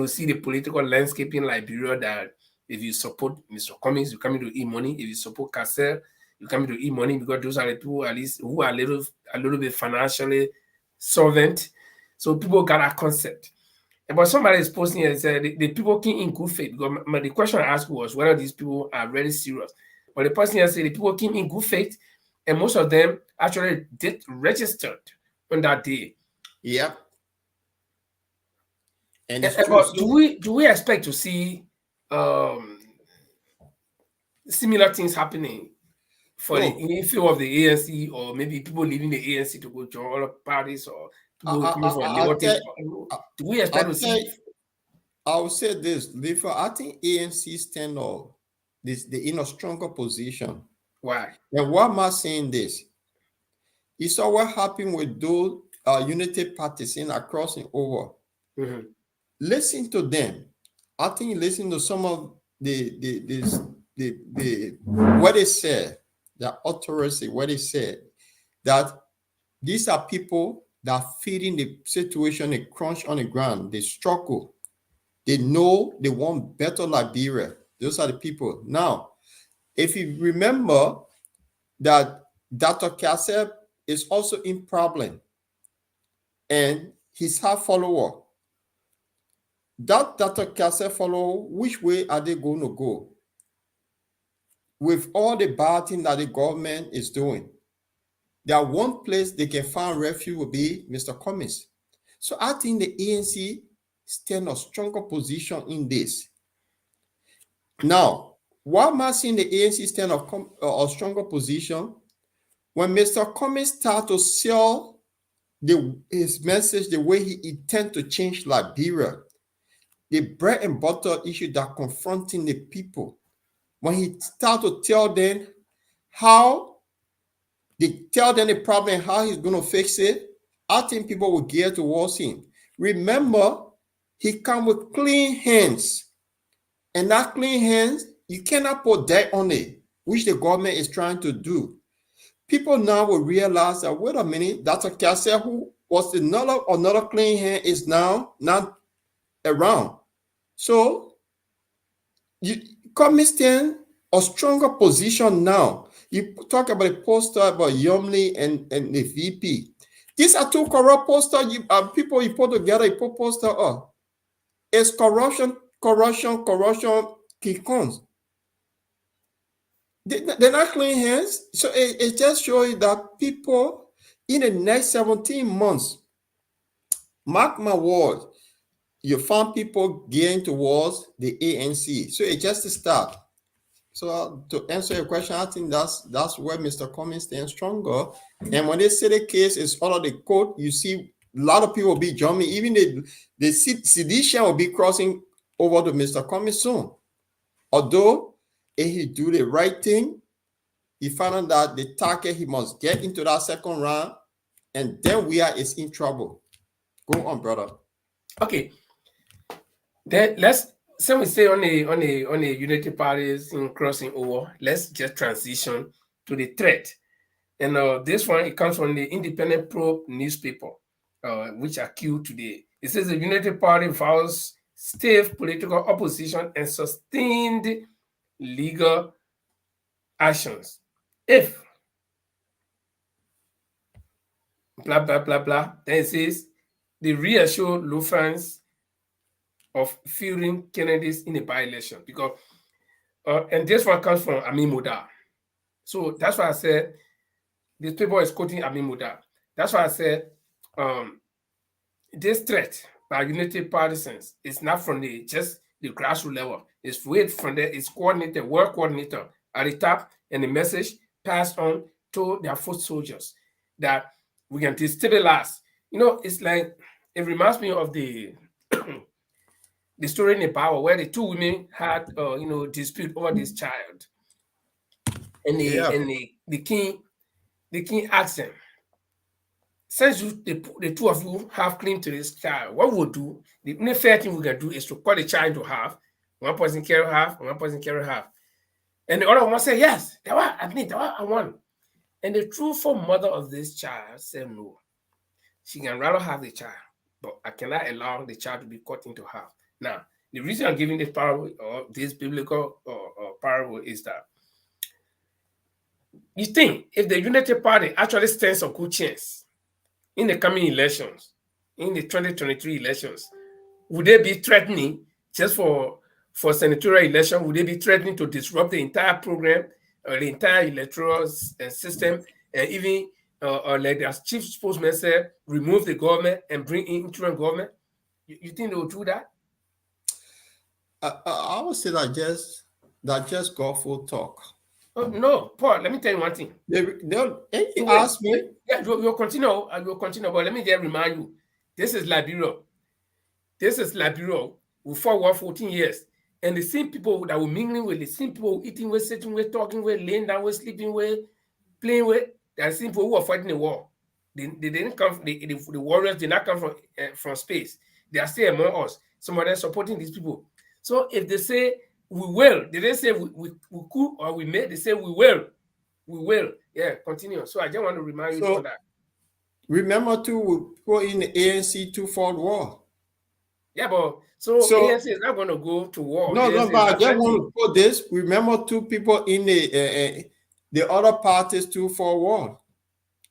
see the political landscape in Liberia, that if you support Mr. Cummings, you come into e-money. If you support Cassell, you come into e-money, because those are the people at least who are a little bit financially solvent. So people got a concept. But somebody is posting and said the people came in good faith. Because the question I asked was whether these people are really serious. But the person here said the people came in good faith, and most of them actually did registered on that day. Yep. And do we expect to see similar things happening for the inflow of the ANC, or maybe people leaving the ANC to go join other parties, or people coming for liberty? Do we expect to see? I will say this, Lifa, I think ANC stand up in a stronger position. Why? And why am I saying this? You saw what happened with those United Partisans are crossing over. Mm-hmm. Listen to them. I think listen to some of the what they said, the authority, what they said, that these are people that are feeding the situation, they crunch on the ground, they struggle. They know they want better Liberia. Those are the people. Now, If you remember that Dr. Kaseb is also in problem and his half follower, that Dr. Kaseb follower, which way are they going to go? With all the bad thing that the government is doing, there one place they can find refuge will be Mr. Cummings. So I think the ANC stand a stronger position in this. Now, why am I seeing the ANC stand a stronger position? When Mr. Cummings start to sell his message the way he intend to change Liberia, the bread and butter issue that confronting the people, when he start to tell them the problem, how he's going to fix it, I think people will gear towards him. Remember, he come with clean hands. And that clean hands, you cannot put dirt on it, which the government is trying to do. People now will realize that, wait a minute, Dr. Kasser, who was another clean hand, is now not around. So, you come stand a stronger position now. You talk about a poster about Yumley and the VP. These are two corrupt posters. People you put together, you put poster up. It's corruption, kicks. They're not clean hands. So it just shows you that people in the next 17 months, mark my word, you find people gearing towards the ANC. So it's just a start. So to answer your question, I think that's where Mr. Cummings stands stronger. And when they say the case is all of the court, you see a lot of people will be jumping. Even the sedition will be crossing over to Mr. Cummings soon. Although if he do the right thing, he found out that the target, he must get into that second round, and then we are in trouble. Go on, brother. Okay. Then let's say we say on a unity parties in crossing over. Let's just transition to the threat. And this one, it comes from the Independent Probe newspaper, which are queued today. It says the Unity Party vows stiff political opposition and sustained legal actions if blah blah blah blah. Then it says they reassure Lufrans of fielding candidates in a by-election, because and this one comes from Amin Muda. So that's why I said this paper is quoting Amin Muda. That's why I said this threat by unity partisans is not from just the grassroots level. It's way from there. It's coordinated, work coordinator at the top, and the message passed on to their foot soldiers that we can destabilize. You know, it's like, it reminds me of the the story in Power where the two women had dispute over this child, and the king asked them, since the two of you have claim to this child, what we'll do, the only fair thing we can do is to cut the child to half. One person carry half, one person carry half. And the other one said, yes, that one I want. And the truthful mother of this child said no. She can rather have the child, but I cannot allow the child to be cut into half. Now, the reason I'm giving this parable, or this biblical parable, is that you think if the Unity Party actually stands a good chance in the coming elections, in the 2023 elections, would they be threatening just for senatorial election? Would they be threatening to disrupt the entire program, or the entire electoral system, and even like as chief spokesman said, remove the government and bring in interim government? You think they will do that? I would say that just go full talk. Oh, no, Paul, let me tell you one thing. You ask me. Yeah, we'll continue, but let me just remind you, this is Liberia. This is Liberia. We fought 14 years. And the same people that we're mingling with, the same people eating with, sitting with, talking with, laying down with, sleeping with, playing with, they're the same people who are fighting the war. They didn't come, the warriors did not come from space. They are still among us. Some of them supporting these people. So if they say we will, they didn't say we could or we may, they say we will. We will. Yeah, continue. So I just want to remind you of that. Remember too, we put in the ANC 2-fold war. Yeah, but so ANC is not going to go to war. No, ANC but I is just want affecting. to put this. Remember, two people in the other parties too for war.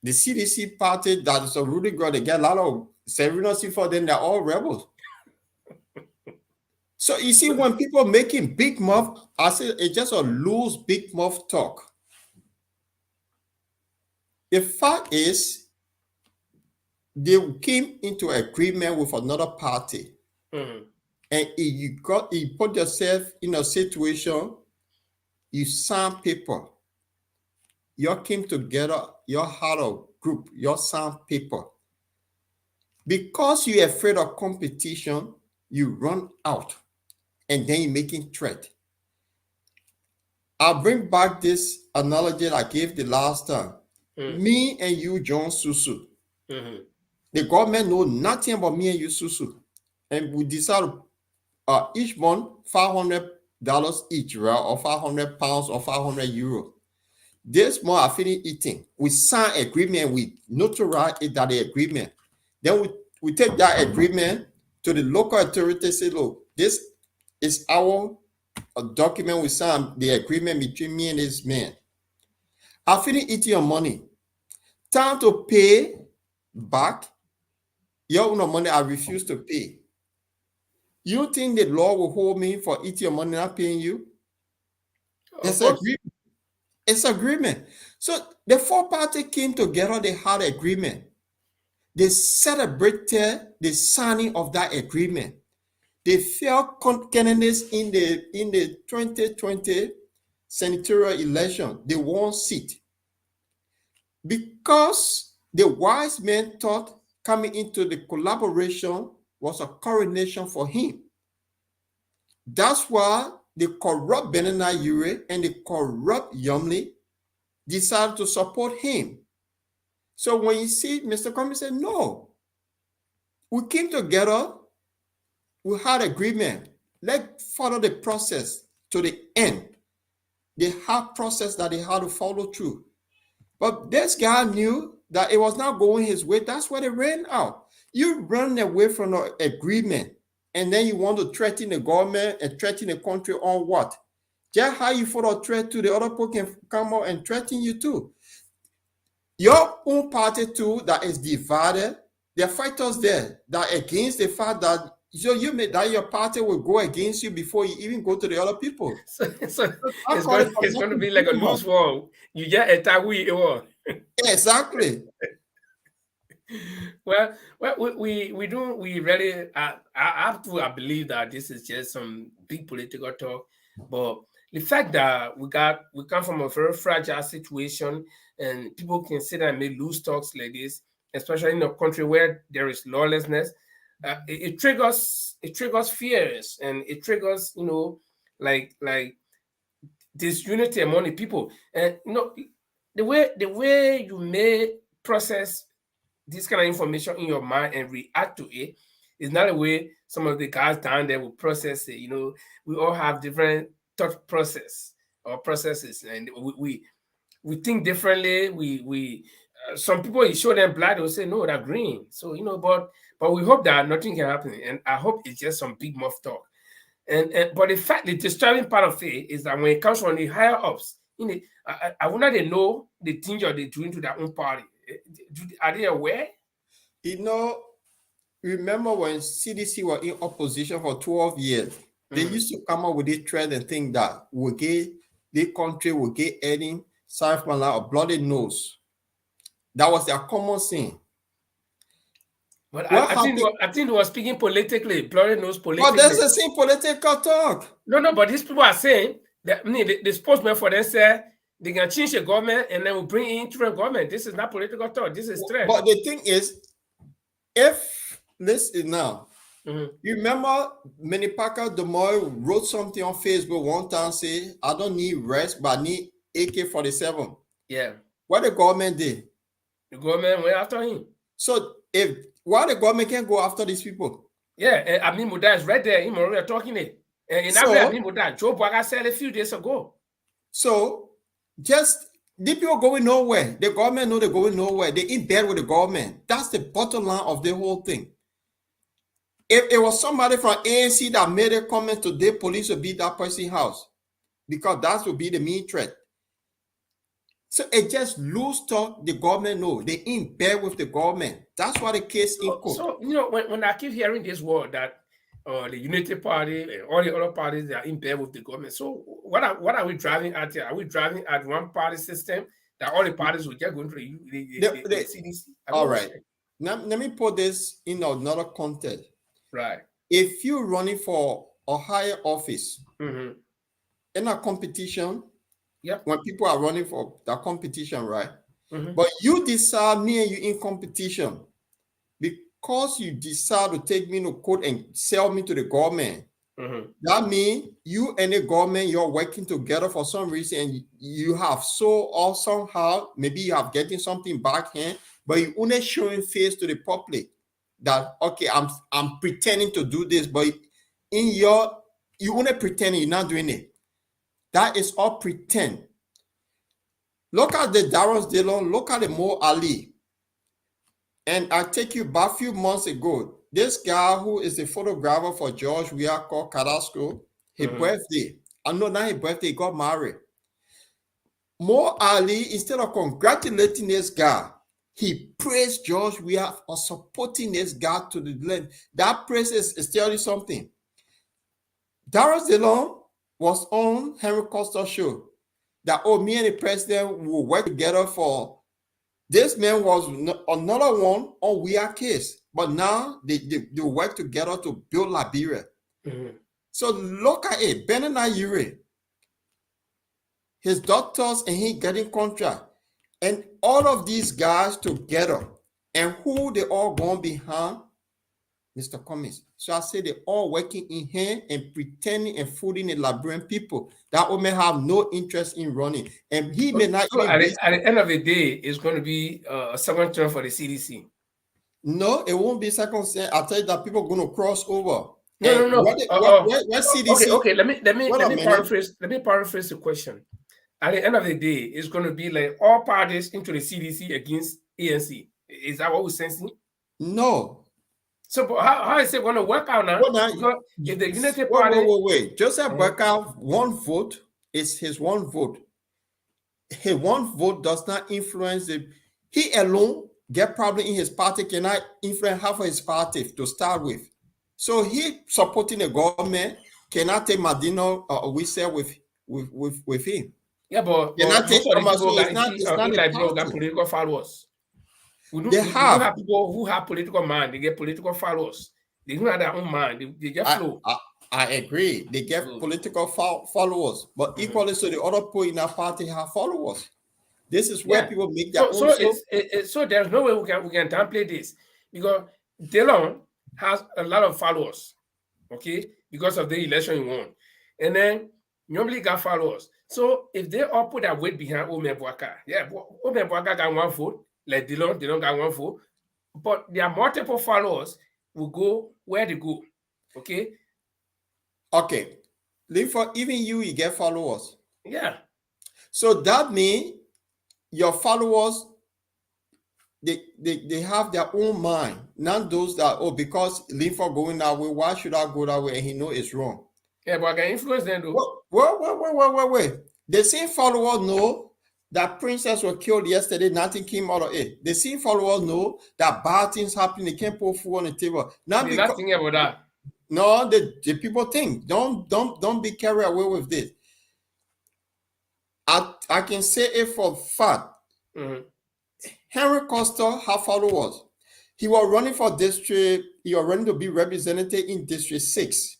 The CDC party that is a really good. They get a lot of serenity for them. They're all rebels. So you see, when people making big mouth, I say it's just a loose big mouth talk. The fact is, they came into agreement with another party, and you put yourself in a situation, you sign paper, you came together, you had a group, you sign paper. Because you're afraid of competition, you run out, and then you're making threat. I'll bring back this analogy I gave the last time. Me and you, John Susu. The government know nothing about me and you, Susu. And we decide each month $500 each, right? Or 500 pounds or 500 euros. This month I finish eating. We sign agreement, we notarize that the agreement. Then we take that agreement to the local authority, say, look, this is our document we signed, the agreement between me and this man. I finish eating your money. Time to pay back your own money I refuse to pay. You think the law will hold me for eating your money not paying you? It's agreement. It's agreement. So the four parties came together, they had agreement. They celebrated the signing of that agreement. They felt candidates in the 2020 senatorial election. They won seat. Because the wise man thought coming into the collaboration was a coronation for him. That's why the corrupt Benana Ure and the corrupt Yumley decided to support him. So when you see Mr. Cummings said, no, we came together, we had agreement. Let's follow the process to the end. The hard process that they had to follow through. But this guy knew that it was not going his way. That's why they ran out. You run away from an agreement, and then you want to threaten the government and threaten the country on what? Just how you for a threat to the other people can come out and threaten you too. Your own party too that is divided, there are fighters there that are against the fact that you made that your party will go against you before you even go to the other people. So it's going to be like a loose war. You get a tagui war. Exactly. Well, we really I believe that this is just some big political talk, but the fact that we come from a very fragile situation and people can sit and make loose talks like this, especially in a country where there is lawlessness, it triggers fears, and it triggers like disunity among the people. And the way you may process this kind of information in your mind and react to it is not the way some of the guys down there will process it. We all have different thought processes, and we think differently. We some people, you show them black, they'll say no, they're green. So but we hope that nothing can happen, and I hope it's just some big muff talk. But the disturbing part of it is that when it comes from the higher ups, I wonder they know the things they're doing to their own party. Are they aware? Remember when CDC were in opposition for 12 years, they used to come up with this threat and think that the country will get any a bloody nose. That was their common sin. But I think they were speaking politically, bloody nose politically. But there's the same political talk. No, but these people are saying that the spokesman for them say they can change the government and then we'll bring in interim government. This is not political talk. This is threat. But the thing is, if listen now, you remember Minipaka Demoy wrote something on Facebook one time, say, I don't need rest, but I need AK-47. Yeah. What the government did? The government went after him. So why the government can't go after these people? Yeah, and Abni Muda is right there. Him already talking it. And in Abni Muda, Joe Boga said a few days ago. So just the people going nowhere. The government know they're going nowhere. They're in bed with the government. That's the bottom line of the whole thing. If it was somebody from ANC that made a comment today, police would beat that person's house because that would be the main threat. So it just loose talk. The government know they in bed with the government. That's what the case in court. So when I keep hearing this word that the Unity Party and all the other parties, they are in bed with the government. So what are we driving at here? Are we driving at one party system that all the parties will just go into the CDC? All right. Now let me put this in another context. Right. If you're running for a higher office in a competition, when people are running for that competition, right? But you decide me and you in competition because you decide to take me to court and sell me to the government. That means you and the government, you're working together for some reason, and you have or somehow maybe you have getting something back here, but you only showing face to the public that okay, I'm pretending to do this, but you only pretending you're not doing it. That is all pretend. Look at the Darren Dillon, look at the Mo Ali. And I take you back a few months ago. This guy who is a photographer for George Weah called Carrasco, his birthday. I know now his birthday, he got married. Mo Ali, instead of congratulating this guy, he praised George Weah for supporting this guy to the land. That praise is telling you something. Darren Dillon was on Henry Costa's show that, me and the president will work together for. This man was another one on Weah case, but now they work together to build Liberia. So look at it, Benin Ayure, his doctors and he getting contract, and all of these guys together, and who they all going behind? Mr. Cummings. So I say they all working in hand and pretending and fooling the Liberian people that may have no interest in running. And he may not even at the end of the day, it's going to be a second term for the CDC. No, it won't be second term. I tell you that people are going to cross over. No. What CDC? Okay. Let me paraphrase the question. At the end of the day, it's going to be like all parties into the CDC against ANC. Is that what we're sensing? No. So how is it going to work out now? Because if the Unity Party... Wait. Joseph Burka, one vote is his one vote. His one vote does not influence it. He alone get probably in his party cannot influence half of his party to start with. So he supporting the government cannot take Madino we say with him. Yeah, but cannot take Thomas. It's not like got political followers. They have people who have political mind. They get political followers. They don't have their own mind. They just flow. I agree. They get political followers, but equally so the other people in that party have followers. This is where people make their own. So there's no way we can downplay this because Dillon has a lot of followers, okay, because of the election he won, and then normally got followers. So if they all put their weight behind Ome Bwaka, Ome Bwaka got one vote. Like Dillon got one vote, but their multiple followers will go where they go. Okay. Linford, even you get followers. Yeah. So that means your followers, they have their own mind, not those that because Linford going that way, why should I go that way? And he know it's wrong. Yeah, but I can influence them though. Wait. The same followers know that princess was killed yesterday, nothing came out of it. The same followers know that bad things happen, they can't put food on the table. Not thinking about that. No, the people think. Don't be carried away with this. I can say it for fact. Henry Costa had followers. He was running for district, he was running to be representative in District 6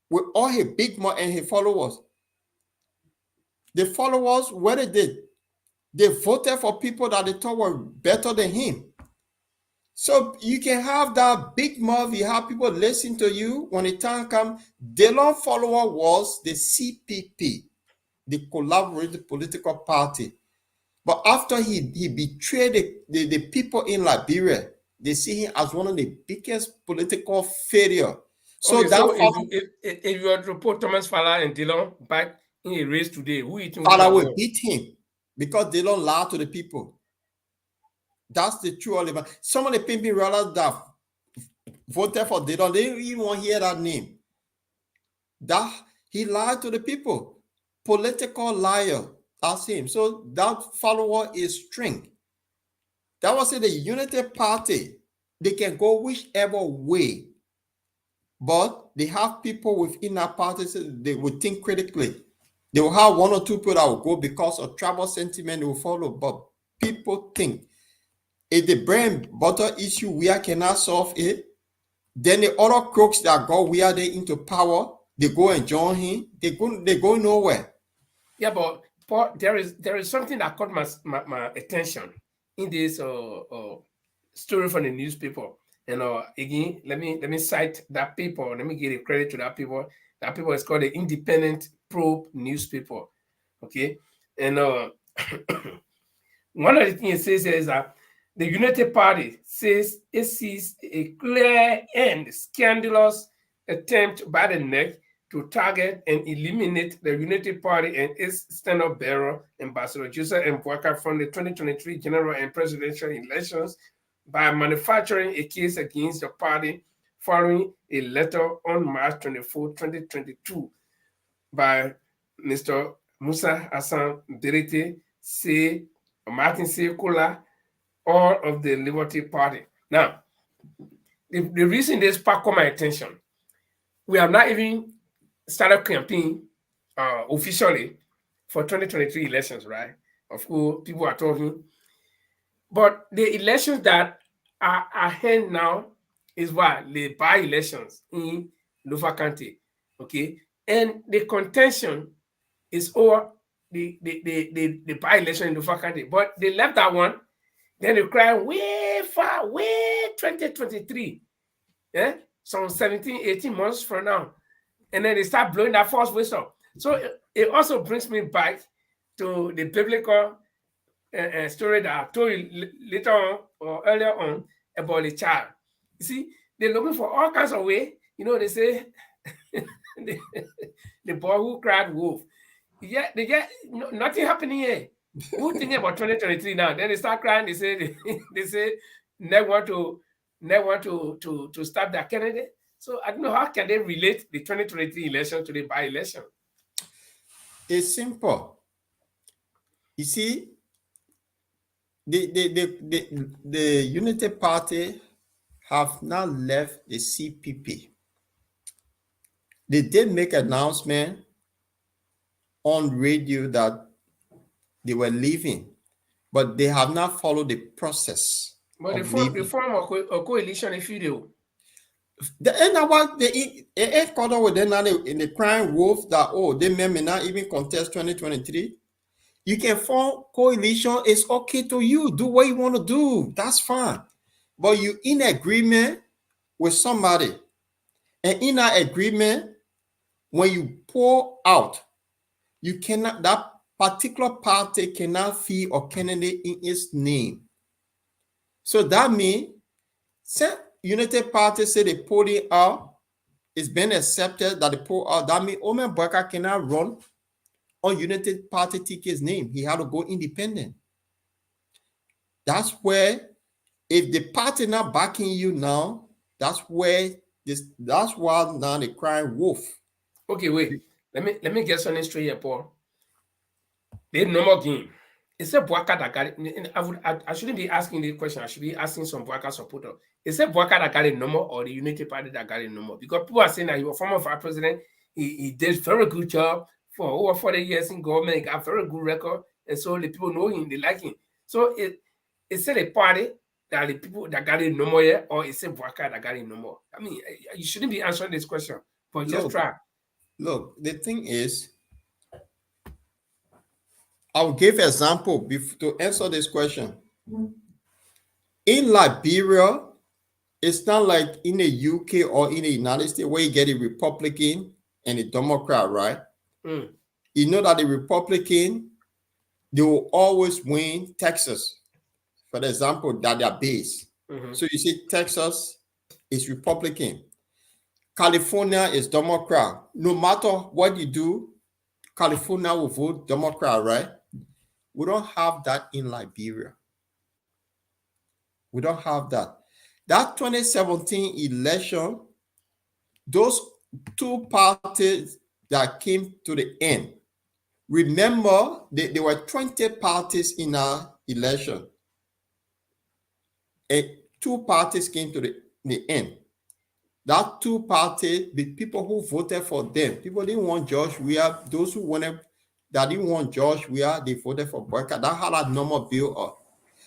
with all his big mouth and his followers. The followers, what they did, they voted for people that they thought were better than him. So you can have that big mouth, you have people listen to you. When the time comes, Dillon follower was the CPP, the collaborative political party. But after he betrayed the people in Liberia, they see him as one of the biggest political failure. So if you were to put Thomas Fala and Dillon back in a race today, who you think Fala will beat him? Because they don't lie to the people. That's the true element. Some of the people realize that voted for Didon. They didn't even want to hear that name. That he lied to the people. Political liar. That's him. So that follower is string. That was in the Unity Party. They can go whichever way. But they have people within that party, so they will think critically. They will have one or two people that will go because of tribal sentiment, they will follow. But people think if the bread and butter issue we cannot solve it, then the other crooks that go where they into power, they go and join him. They go nowhere. Yeah, but Paul, there is something that caught my attention in this story from the newspaper. And again, let me cite that paper. Let me give a credit to that paper. That paper is called the Independent Probe newspaper. Okay, and one of the things it says here is that the United Party says it sees a clear and scandalous attempt by the NEC to target and eliminate the United Party and its stand-up bearer, Ambassador Joseph Mbwaka, from the 2023 general and presidential elections by manufacturing a case against the party following a letter on March 24, 2022 by Mr. Musa Hassan Derete, C. Martin C. Kula, all of the Liberty Party. Now, the reason this part caught my attention, we have not even started campaign officially for 2023 elections, right? Of course, people are talking. But the elections that are ahead now is what? The by-elections in Nova County, okay? And the contention is over the by-election in Nova County. But they left that one, then they cry way far, way 2023, yeah? Some 17, 18 months from now. And then they start blowing that false whistle. So it also brings me back to the biblical story that I told you later on or earlier on about the child. You see, they're looking for all kinds of ways. You know, they say the boy who cried wolf. Yeah, they get nothing happening here. Who thinking about 2023 now? Then they start crying. They say they say never want to stop that candidate. So I don't know how can they relate the 2023 election to the by-election. It's simple. You see, the Unity Party have now left the CPP. They did make an announcement on radio that they were leaving, but they have not followed the process. But the form of a coalition, if you do. The end about the headquarters with them in the crying wolf that they may not even contest 2023. You can form coalition. It's okay to you. Do what you want to do. That's fine. But you in agreement with somebody, and in that agreement, when you pour out, you cannot, that particular party cannot feel a candidate in its name. So that means, Unity Party say they pulled it out, it's been accepted that they pull out. That means Omer Barker cannot run on Unity Party ticket's name. He had to go independent. That's where, if the party not backing you now, that's why now they crying wolf. Okay, wait. Let me get something straight here, Paul. They no more game. It's a Bwaka that got it. I shouldn't be asking this question. I should be asking some Bwaka supporter. Is it Bwaka that got it no more, or the Unity Party that got it no more? Because people are saying that he was former vice president. He did very good job for over 40 years in government. He got very good record, and so the people know him, they like him. So is it a party that the people that got it no more yet, or is it Bwaka that got it no more? I mean, you shouldn't be answering this question, but just try. Look, the thing is, I'll give example to answer this question. In Liberia, it's not like in the UK or in the United States where you get a Republican and a Democrat, right? You know that the Republican, they will always win Texas, for example, that their base. So you see Texas is Republican. California is Democrat. No matter what you do, California will vote Democrat, right? We don't have that in Liberia. We don't have that. That 2017 election, those two parties that came to the end, remember, there were 20 parties in our election. And two parties came to the end. That two parties, the people who voted for them, people didn't want George Weah. Those who wanted that didn't want George Weah, they voted for Boycott. That had a number built up.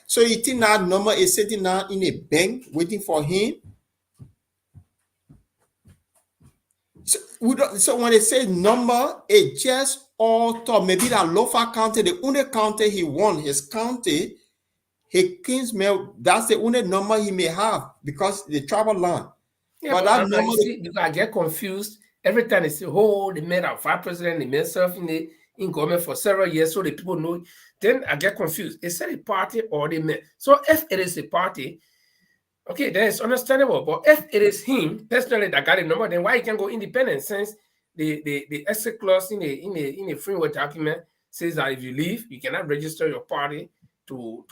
So you think that number is sitting now in a bank waiting for him? So when they say number, it just all thought maybe that local county, the only county he won, his county, his Kingsmill, that's the only number he may have because the tribal land. Yeah, but that number, see, because I get confused every time they say, "Oh, they made a vice president, they made self in government for several years, so the people know." Then I get confused. Is it a party or they met? So if it is a party, okay, then it's understandable. But if it is him personally that got a number, then why he can go independent? Since the exit clause in the framework document says that if you leave, you cannot register your party to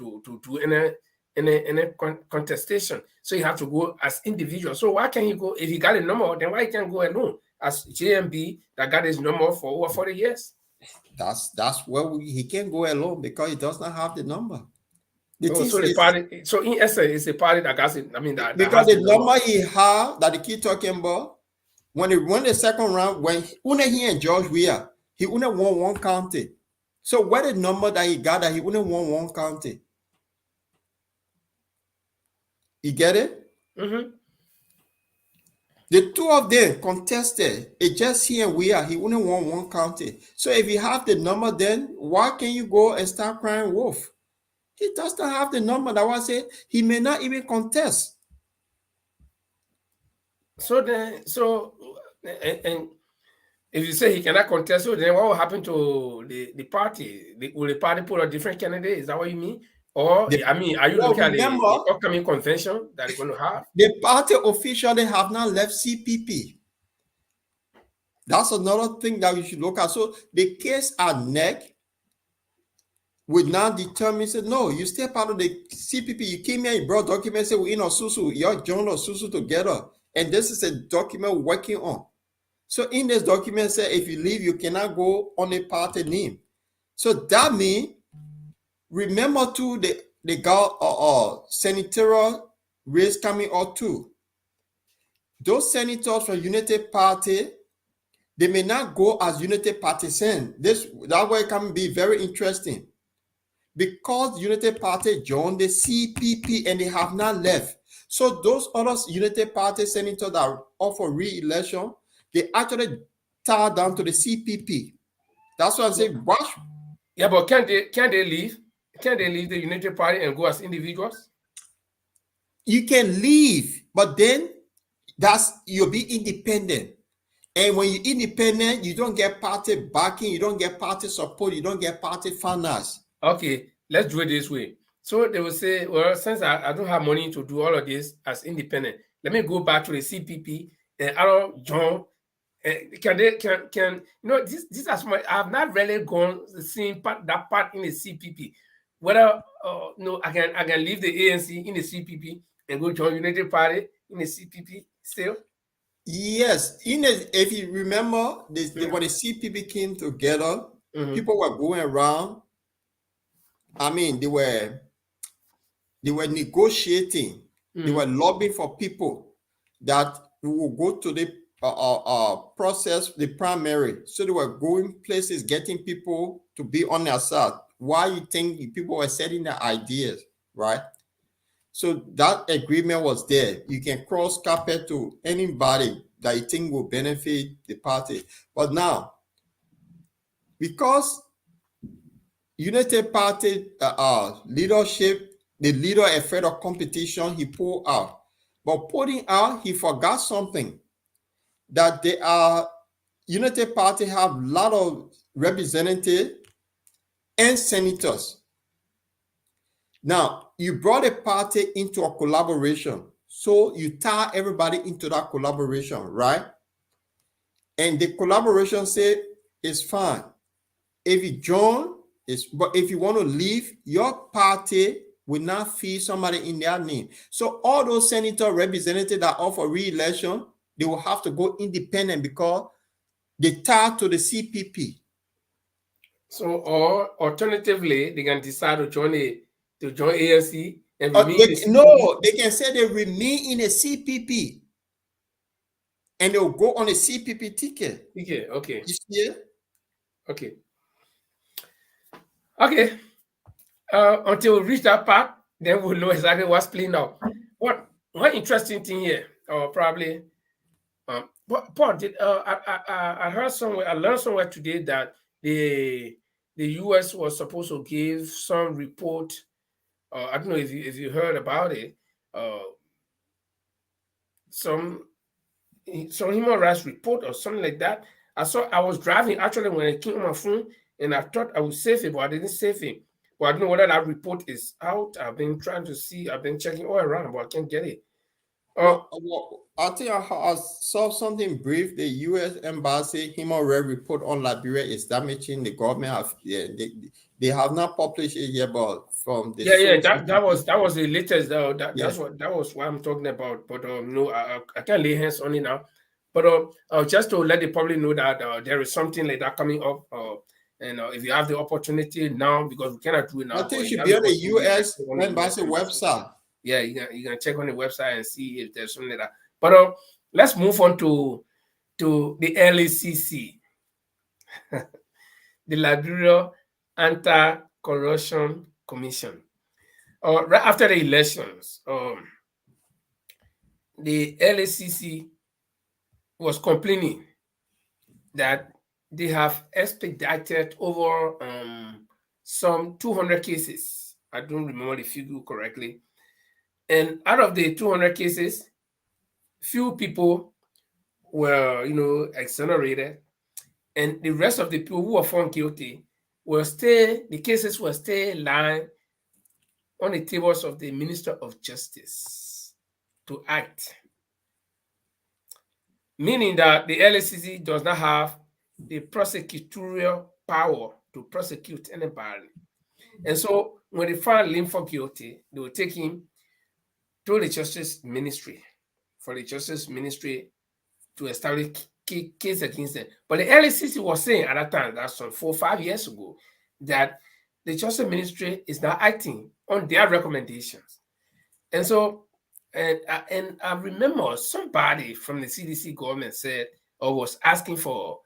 any contestation. So you have to go as individual. So why can't he go, if he got a number, then why he can't go alone as JMB that got his number for over 40 years? That's where he can't go alone because he does not have the number. So in essence, it's a party that got it. I mean, because the number he had that the kid talking about, when he won the second round, when only he and George Weah, he only won one county. So what the number that he got that he only won one county? You get it? Mm-hmm. The two of them contested. It just he and Weah, he only won one county. So if you have the number, then why can you go and start crying wolf? He does not have the number. That was it. He may not even contest. So then, and if you say he cannot contest, so then what will happen to the party? Will the party put a different candidate? Is that what you mean? Or, are you looking at the upcoming convention that they're going to have? The party officially have not left CPP. That's another thing that we should look at. So the case at LACC will now determine, say, no, you stay part of the CPP. You came here, you brought documents, say, we're in Osusu, you're joined Osusu together. And this is a document we're working on. So in this document, say, if you leave, you cannot go on a party name. So that means, remember too, the senatorial race coming out too. Those senators from Unity Party, they may not go as Unity partisans. That way can be very interesting. Because Unity Party joined the CPP and they have not left. So those other Unity Party senators that are up for re-election, they actually tie down to the CPP. That's what I'm saying. Watch. Yeah, but can they leave? Can they leave the Unity Party and go as individuals? You can leave, but then you'll be independent. And when you're independent, you don't get party backing, you don't get party support, you don't get party finance. Okay, let's do it this way. So they will say, well, since I don't have money to do all of this as independent, let me go back to the CPP and I don't join. Can you know, this is my, I have not really gone seeing that part in the CPP. Whether no, I can leave the ANC in the CPP and go join United Party in the CPP still. Yes, if you remember, when the CPP came together, people were going around. I mean, they were negotiating. They were lobbying for people that will go to the process, the primary. So they were going places, getting people to be on their side. Why you think people were setting their ideas, right? So that agreement was there. You can cross carpet to anybody that you think will benefit the party. But now, because United Party leadership, the leader afraid of competition, he pulled out. But putting out, he forgot something. That United Party have a lot of representatives and senators. Now, you brought a party into a collaboration. So you tie everybody into that collaboration, right? And the collaboration say it's fine. If you join, but if you want to leave, your party will not feed somebody in their name. So all those senator representatives that are for re-election, they will have to go independent because they tie to the CPP. So, or alternatively, they can decide to join ANC and remain in the CPP. No, they can say they remain in a CPP, and they'll go on a CPP ticket. Okay. You see? Okay. Okay. Until we reach that part, then we'll know exactly what's playing out. One interesting thing here, or probably, Paul, I heard somewhere, I learned somewhere today that the U.S. was supposed to give some report. I don't know if you heard about it. Some human rights report or something like that. I was driving actually when it came on my phone, and I thought I would save it, but I didn't save it. But I don't know whether that report is out. I've been trying to see. I've been checking all around, but I can't get it. Well, I think I saw something brief. The U.S. Embassy human rights report on Liberia is damaging the government. They have not published it yet, but from the that was the latest. That was what I'm talking about. But no, I can't lay hands on it now. But just to let the public know that there is something like that coming up. And if you have the opportunity now, because we cannot do it now. I think it should be on the U.S. Embassy website. Yeah, you can check on the website and see if there's something like that. But let's move on to the LACC, the Liberia Anti-Corruption Commission. Right after the elections, the LACC was complaining that they have expedited over some 200 cases. I don't remember the figure correctly. And out of the 200 cases, few people were, exonerated, and the rest of the people who were found guilty the cases were still lying on the tables of the Minister of Justice to act. Meaning that the LACC does not have the prosecutorial power to prosecute anybody. And so when they find Lim for guilty, they will take him to the Justice Ministry for the Justice Ministry to establish case against them. But the LACC was saying at that time, that's 4 or 5 years ago, that the Justice Ministry is not acting on their recommendations. And so, and I remember somebody from the CDC government said, or was asking for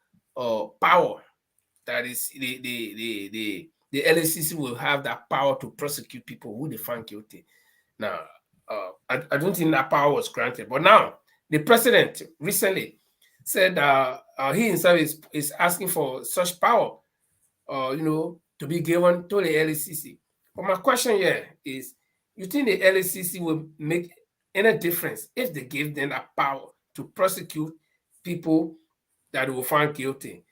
power, that is the LACC will have that power to prosecute people who they find guilty. Now, I don't think that power was granted. But now, the president recently said he himself is asking for such power, to be given to the LACC. But my question here is, you think the LACC will make any difference if they give them that power to prosecute people that will find guilty?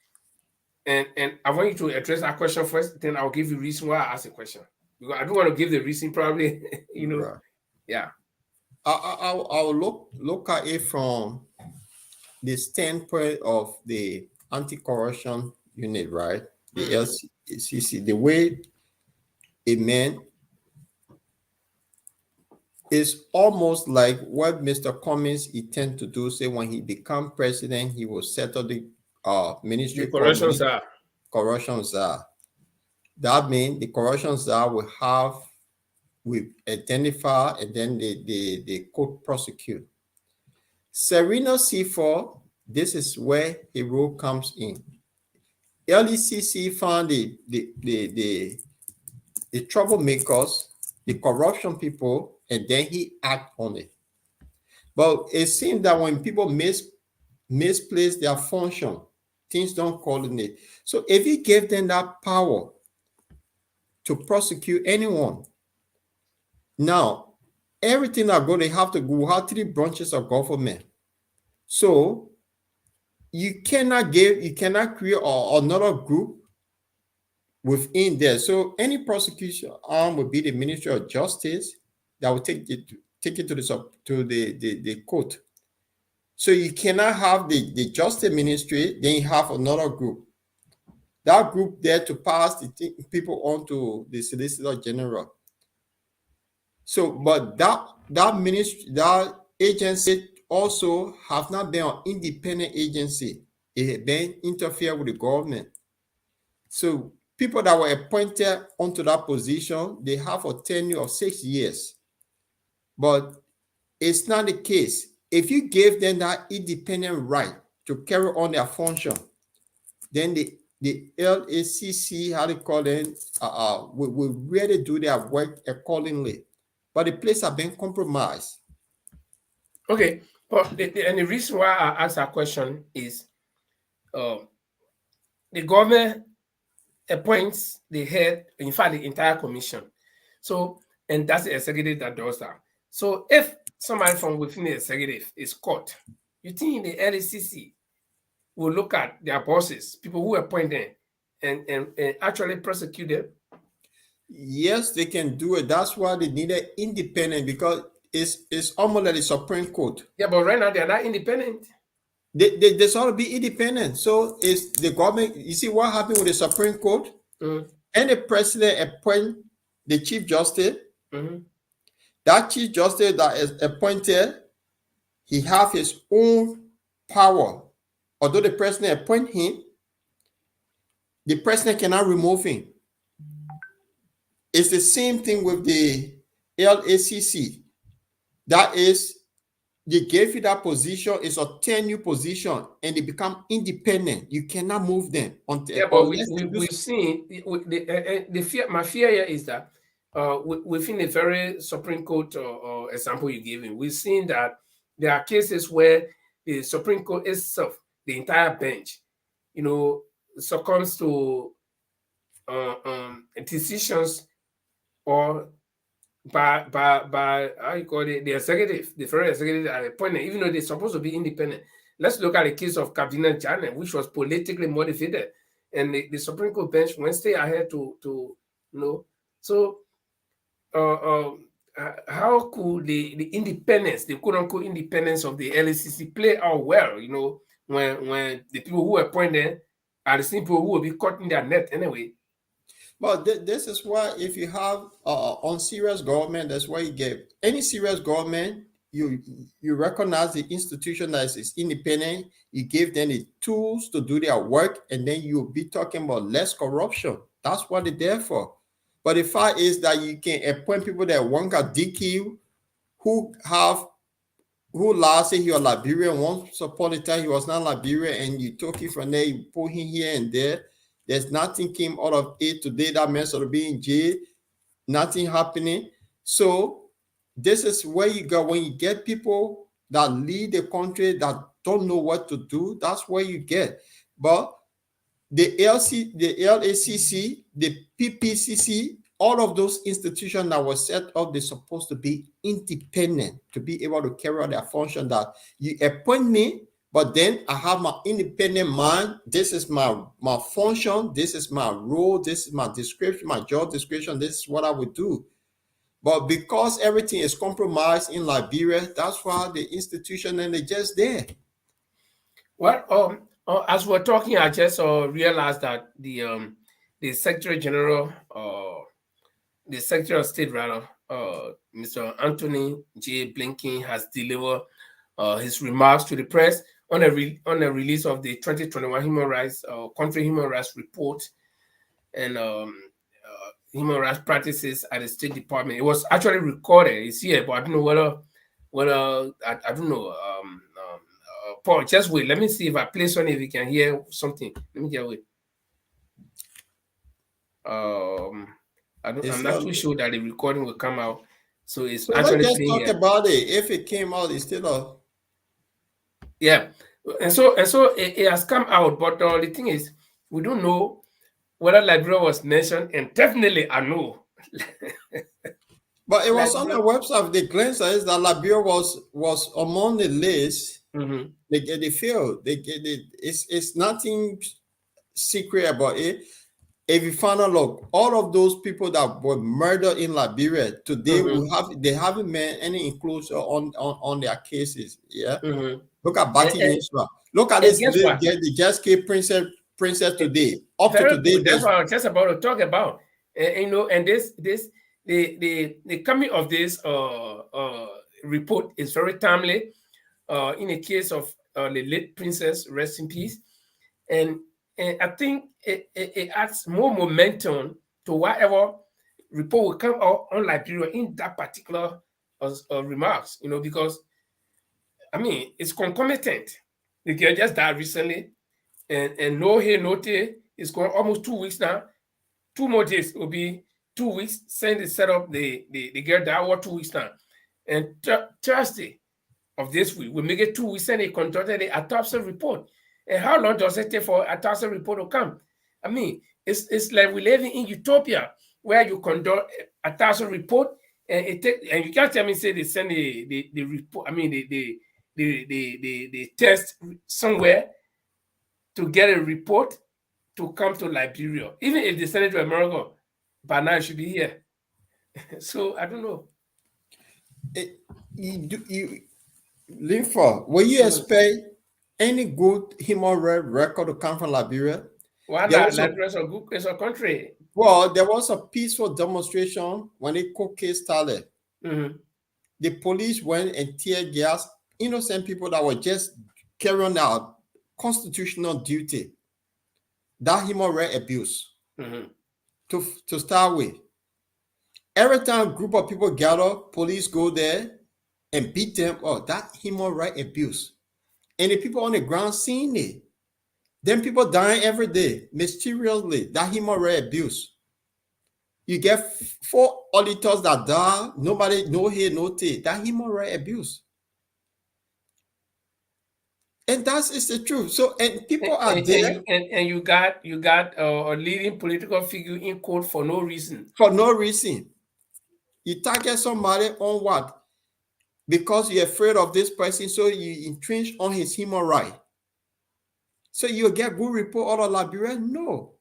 And I want you to address that question first, then I'll give you the reason why I asked the question. Because I don't want to give the reason probably, Right. Yeah. I'll look at it from the standpoint of the anti-corruption unit, right? The LACC, the way it meant is almost like what Mr. Cummings intends to do. Say when he become president, he will settle the ministry. The corruption czar. Corruption czar. That means the corruption czar will identify and then they could prosecute. Serena C4, this is where a role comes in. LACC found the troublemakers, the corruption people, and then he act on it. But it seems that when people misplace their function, things don't coordinate. So if he gave them that power to prosecute anyone, now everything are going to have to go have 3 branches of government. So you cannot create another group within there. So any prosecution arm will be the Ministry of Justice that will take it to the court. So you cannot have the Justice Ministry, then you have another group. That group there to pass the people on to the Solicitor General. So, but that ministry, that agency also have not been an independent agency. It had been interfere with the government. So people that were appointed onto that position, they have a tenure of 6 years. But it's not the case. If you gave them that independent right to carry on their function, then the LACC, how they call them, will really do their work accordingly. But the place has been compromised. Okay, but the reason why I asked that question is the government appoints the head, in fact, the entire commission. So, and that's the executive that does that. So, if somebody from within the executive is caught, you think the LACC will look at their bosses, people who appoint them, and actually prosecute them? Yes, they can do it. That's why they need an independent, because it's almost like the Supreme Court. Yeah, but right now they're not independent. They sort of be independent. So it's the government. You see what happened with the Supreme Court? And the president appoint the Chief Justice. That Chief Justice that is appointed, he have his own power. Although the president appoint him, the president cannot remove him. It's the same thing with the LACC. That is, they gave you that position. It's a tenure position, and they become independent. You cannot move them. Yeah, but we've seen the fear. My fear here is that within the very Supreme Court example you gave me, we've seen that there are cases where the Supreme Court itself, the entire bench, succumbs to decisions or by how you call it, the executive, the federal executive are appointed, even though they're supposed to be independent. Let's look at the case of Cardinal Janet, which was politically motivated, and the Supreme Court bench went stay ahead to So, how could the independence, the quote unquote independence of the LACC play out well? When the people who appoint them are the same people who will be caught in their net anyway. Well, this is why if you have unserious government, that's why you get any serious government, you recognize the institution that is independent, you give them the tools to do their work, and then you'll be talking about less corruption. That's what they're there for. But the fact is that you can appoint people that one got DQ, who last year he was Liberian, once upon a time he was not Liberian, and you took it from there, you put him here and there. There's nothing came out of it today. That man sort of be in jail, nothing happening. So this is where you go when you get people that lead the country that don't know what to do. That's where you get. But the LACC, the PPCC, all of those institutions that were set up, they're supposed to be independent to be able to carry out their function. That you appoint me, but then I have my independent mind. This is my function. This is my role. This is my description, my job description. This is what I would do. But because everything is compromised in Liberia, that's why the institution and they're just there. Well, as we're talking, I just realized that the Secretary General, the Secretary of State, rather, Mr. Anthony J. Blinken, has delivered his remarks to the press on the release of the 2021 Country Human Rights Report and human rights practices at the State Department. It was actually recorded. It's here, but I don't know whether I don't know. Paul, just wait. Let me see if I play something, if you can hear something. Let me just wait. I'm not too sure that the recording will come out. So it's actually let's just talk about it. If it came out, it's still a yeah. And so it has come out, but the thing is, we don't know whether Liberia was mentioned, and definitely I know. But it was on the website. The glance is that Liberia was among the list. They failed. It's nothing secret about it. If you find out, look, all of those people that were murdered in Liberia today, they haven't made any inclusion on their cases. Yeah. Look at Bati Israel. Look at this. They just gave princess today. Up to today. That's what I was just about to talk about. And this the coming of this report is very timely. In the case of the late princess, rest in peace, and I think it adds more momentum to whatever report will come out on Liberia in that particular remarks. Because I mean it's concomitant. The girl just died recently, and no here, no there. It's going almost 2 weeks now. 2 more days will be 2 weeks since they set up the girl died over 2 weeks now. And Thursday of this week, we make it 2 weeks and they conducted the autopsy report. And how long does it take for autopsy report to come? I mean, it's like we live in utopia where you conduct autopsy report and and you can't tell me say they send the report. I mean the test somewhere to get a report to come to Liberia. Even if they send it to America, by now it should be here. So I don't know. Linford, will you expect any good human rights record to come from Liberia? Why not? Liberia is a good country. Well, there was a peaceful demonstration when the court case started. Mm-hmm. The police went and tear gas innocent people that were just carrying out constitutional duty. That human rights abuse. Mm-hmm. To start with. Every time a group of people gather, police go there and beat them. Oh, that human rights abuse. And the people on the ground seeing it. Then people dying every day, mysteriously. That human rights abuse. You get 4 auditors that die, nobody, no here, no there. That human rights abuse. And that is the truth. So, and people are there. And you got a leading political figure in court for no reason. For no reason. You target somebody on what? Because you're afraid of this person, so you entrench on his human right. So you'll get good report out of Liberia? No.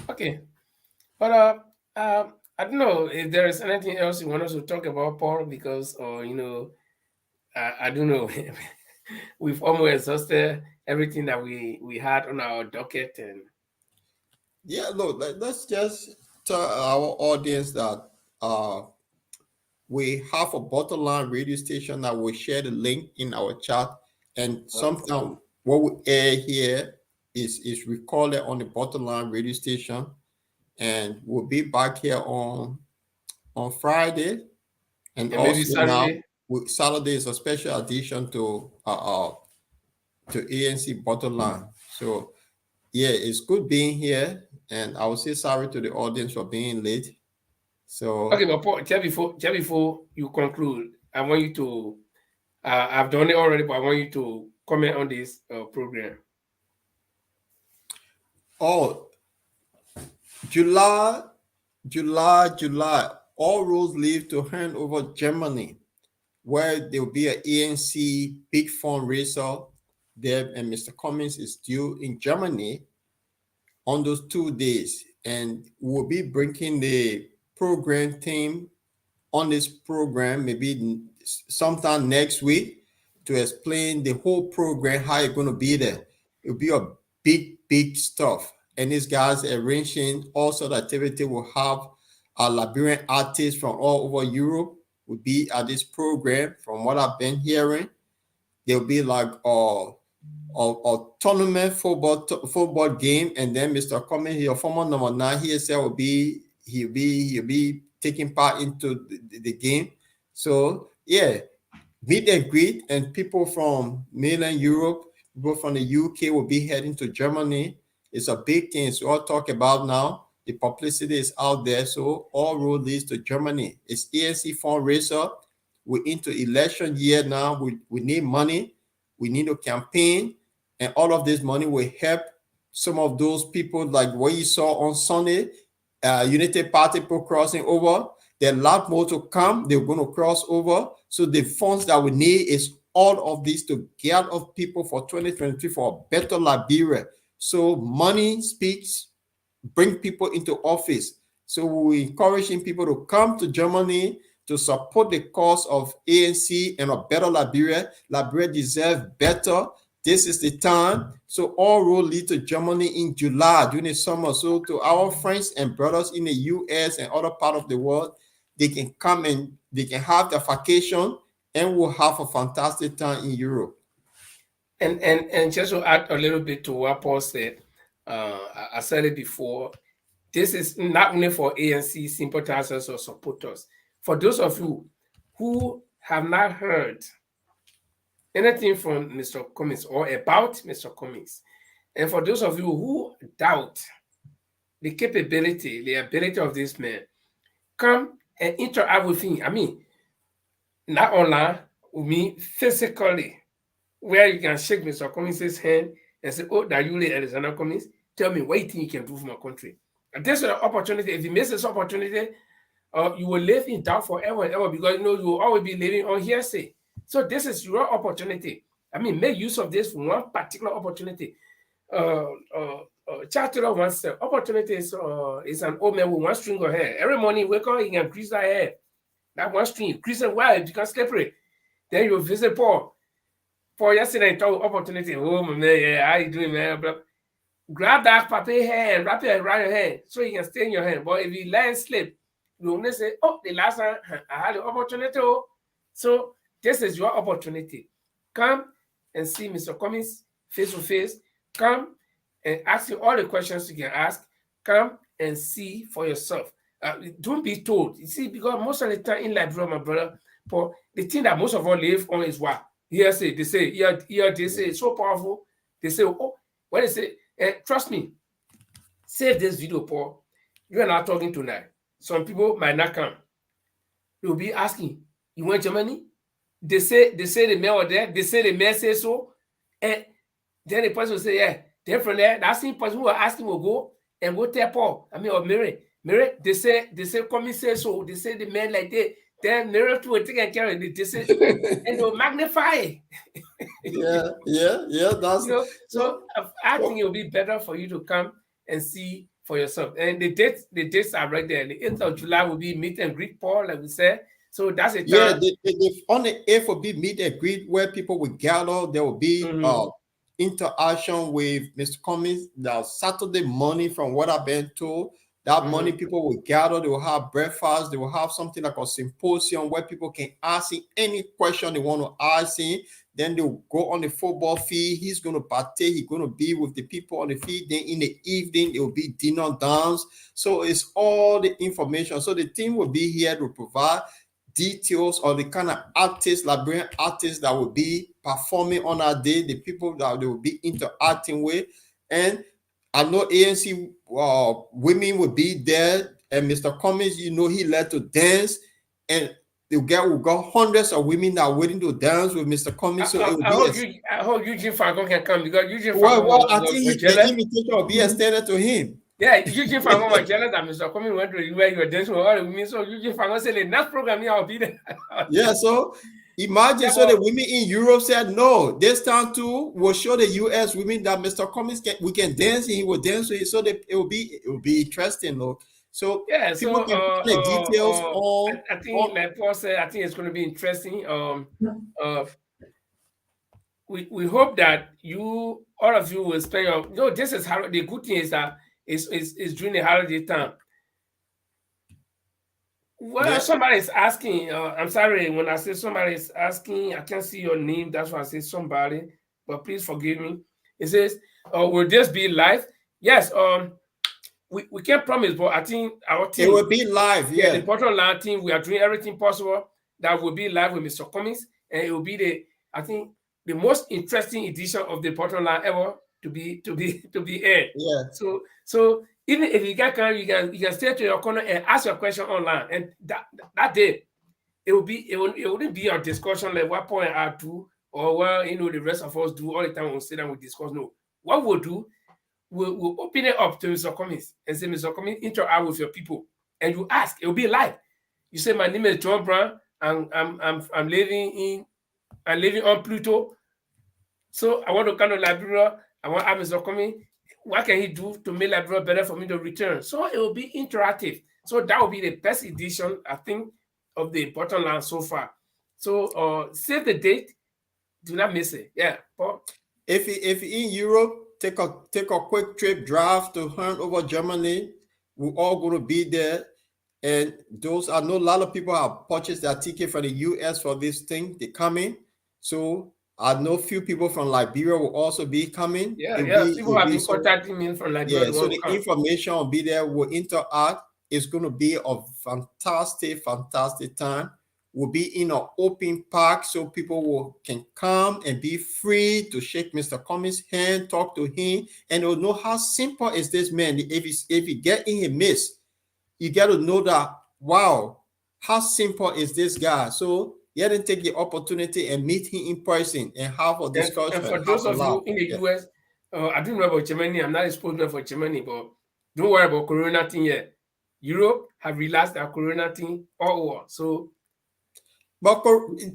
Okay. But I don't know if there is anything else you want us to talk about, Paul, because I don't know. We've almost exhausted everything that we had on our docket. And yeah, look, let's just tell our audience that we have a bottom line radio station that will share the link in our chat, and sometimes what we air here is recorded on the bottom line radio station, and we'll be back here on Friday, and also maybe Saturday. Now Saturday is a special addition to ANC bottom line. So yeah, it's good being here, and I will say sorry to the audience for being late. So okay, but Paul, just before you conclude, I want you to I've done it already, but I want you to comment on this program. Oh, July, all roads lead to hand over Germany, where there will be an ANC big fundraiser there, and Mr. Cummings is due in Germany on those 2 days, and we'll be bringing the program team on this program maybe sometime next week to explain the whole program, how it's going to be there. It'll be a big stuff, and these guys arranging all sort of activity. Will have our Liberian artists from all over Europe will be at this program. From what I've been hearing, there'll be like a tournament football game, and then Mr. Cummings, your former number 9, he said he'll be taking part into the game. So yeah, meet and greet, and people from mainland Europe, people from the UK will be heading to Germany. It's a big thing. It's all talk about now. The publicity is out there, so all road leads to Germany. It's ANC fundraiser. We're into election year now. We need money. We need a campaign, and all of this money will help some of those people, like what you saw on Sunday, United Party people crossing over. There are a lot more to come. They're going to cross over. So the funds that we need is all of this to get of people for 2023 for a better Liberia. So money speaks, bring people into office. So we're encouraging people to come to Germany to support the cause of ANC and a better Liberia. Liberia deserves better. This is the time. So all road lead to Germany in July during the summer. So to our friends and brothers in the US and other part of the world, they can come and they can have their vacation and we'll have a fantastic time in Europe. And just to add a little bit to what Paul said, I said it before. This is not only for ANC sympathizers or supporters. For those of you who have not heard anything from Mr. Cummings or about Mr. Cummings, and for those of you who doubt the capability, the ability of this man, come and interact with him. I mean, not online, with me physically, where you can shake Mr. Cummings' hand and say, oh, that you Alexander Cummings, tell me what you think you can do for my country. And this is an opportunity. If you miss this opportunity, you will live in doubt forever and ever, because you will always be living on hearsay. So this is your opportunity. I mean, make use of this one particular opportunity. Charter once said, opportunity is an old man with one string of hair. Every morning, wake up, he can grease that hair. That one string, grease it well, it becomes slippery. Then you visit Paul. Paul yesterday told opportunity. Oh, man, yeah, how you doing, man? Grab that paper hair and wrap it around your hand so you can stay in your hand. But if you let it slip, you only say, oh, the last time I had the opportunity. So this is your opportunity. Come and see Mr. Cummings face to face. Come and ask him all the questions you can ask. Come and see for yourself. Don't be told. You see, because most of the time in Liberia, my brother, Paul, the thing that most of us live on is what? Hearsay. They say, they say it's so powerful. They say, oh, when they say, trust me, save this video, Paul. You are not talking tonight. Some people might not come. They will be asking, you went to Germany? They say the mayor was there. They say the mayor says so. And then the person will say, yeah. Then from there, that same person who will ask him will go and go tell Paul, or Mary, they say, come say so. They say the man like that. Then Mary too will take care of it. They say, and they'll magnify it. Yeah. That's so I think it will be better for you to come and see for yourself. And the dates are right there. The 8th of July will be meet and greet Paul, like we said. So that's a time. Yeah, on the 8th will be meet and greet where people will gather. There will be interaction with Mr. Cummings. Now Saturday morning, from what I've been told, that morning people will gather. They will have breakfast. They will have something like a symposium where people can ask him any question they want to ask him. Then they'll go on the football field. He's going to partake. He's going to be with the people on the field. Then in the evening, it will be dinner dance. So it's all the information. So the team will be here to provide details of the kind of artists, Liberian artists that will be performing on that day, the people that they will be interacting with. And I know ANC women will be there. And Mr. Cummings, he led to dance. And we got hundreds of women that are waiting to dance with Mr. Cummings. So I hope Eugene Fagon can come, because Eugene Fagon I think the invitation will be extended to him. Yeah, Eugene Fagon was jealous that Mr. Cummings went to where you were dancing with all the women. So Eugene Fagon said, the next program I'll be there. Yeah, so imagine, so the women in Europe said, no, this time too will show the US women that Mr. Cummings we can dance and he will dance with it. So that it will be interesting, though. So yeah, people can find the details on. I think, like Paul said, I think it's going to be interesting. We hope that all of you will spend your. This is how the good thing is that is during the holiday time. Well, somebody is asking. I'm sorry when I say somebody is asking. I can't see your name. That's why I say somebody. But please forgive me. It says, "Will this be live?" Yes. We can't promise, but I think our team. It will be live. Yeah. The Portland Line team. We are doing everything possible that will be live with Mr. Cummings, and it will be the most interesting edition of the Portland Line ever to be aired. Yeah. So even if you get you can stay to your corner and ask your question online, and that day it wouldn't be a discussion like what point I do or what the rest of us do all the time. We'll sit down, we discuss. No, what we'll do, we'll open it up to Mr. Cummings and say, Mr. Cummings, interact with your people, and you ask. It will be live. You say, my name is John Brown, and I'm living on Pluto. So I want to come to Liberia. I want to ask Mr. Cummings, what can he do to make Liberia better for me to return? So it will be interactive. So that will be the best edition, I think, of the Portland Line so far. So save the date. Do not miss it. Yeah, Paul. if in Europe, take a quick trip, drive to Hanover, Germany. We're all going to be there. And those, I know a lot of people have purchased their ticket for the US for this thing. They coming. So I know a few people from Liberia will also be coming. People have been contacting me from Liberia. Yeah, so the information will be there. We'll interact. It's going to be a fantastic time. We'll be in an open park so people can come and be free to shake Mr. Cummings' hand, talk to him, and they'll know how simple is this man. If you get in his midst, you got to know that, wow, how simple is this guy? So you have to take the opportunity and meet him in person and have a discussion. And for those of you in the US, I don't know about Germany. I'm not a spokesman for Germany, but don't worry about Corona thing yet. Europe have relaxed their Corona thing all over. So, but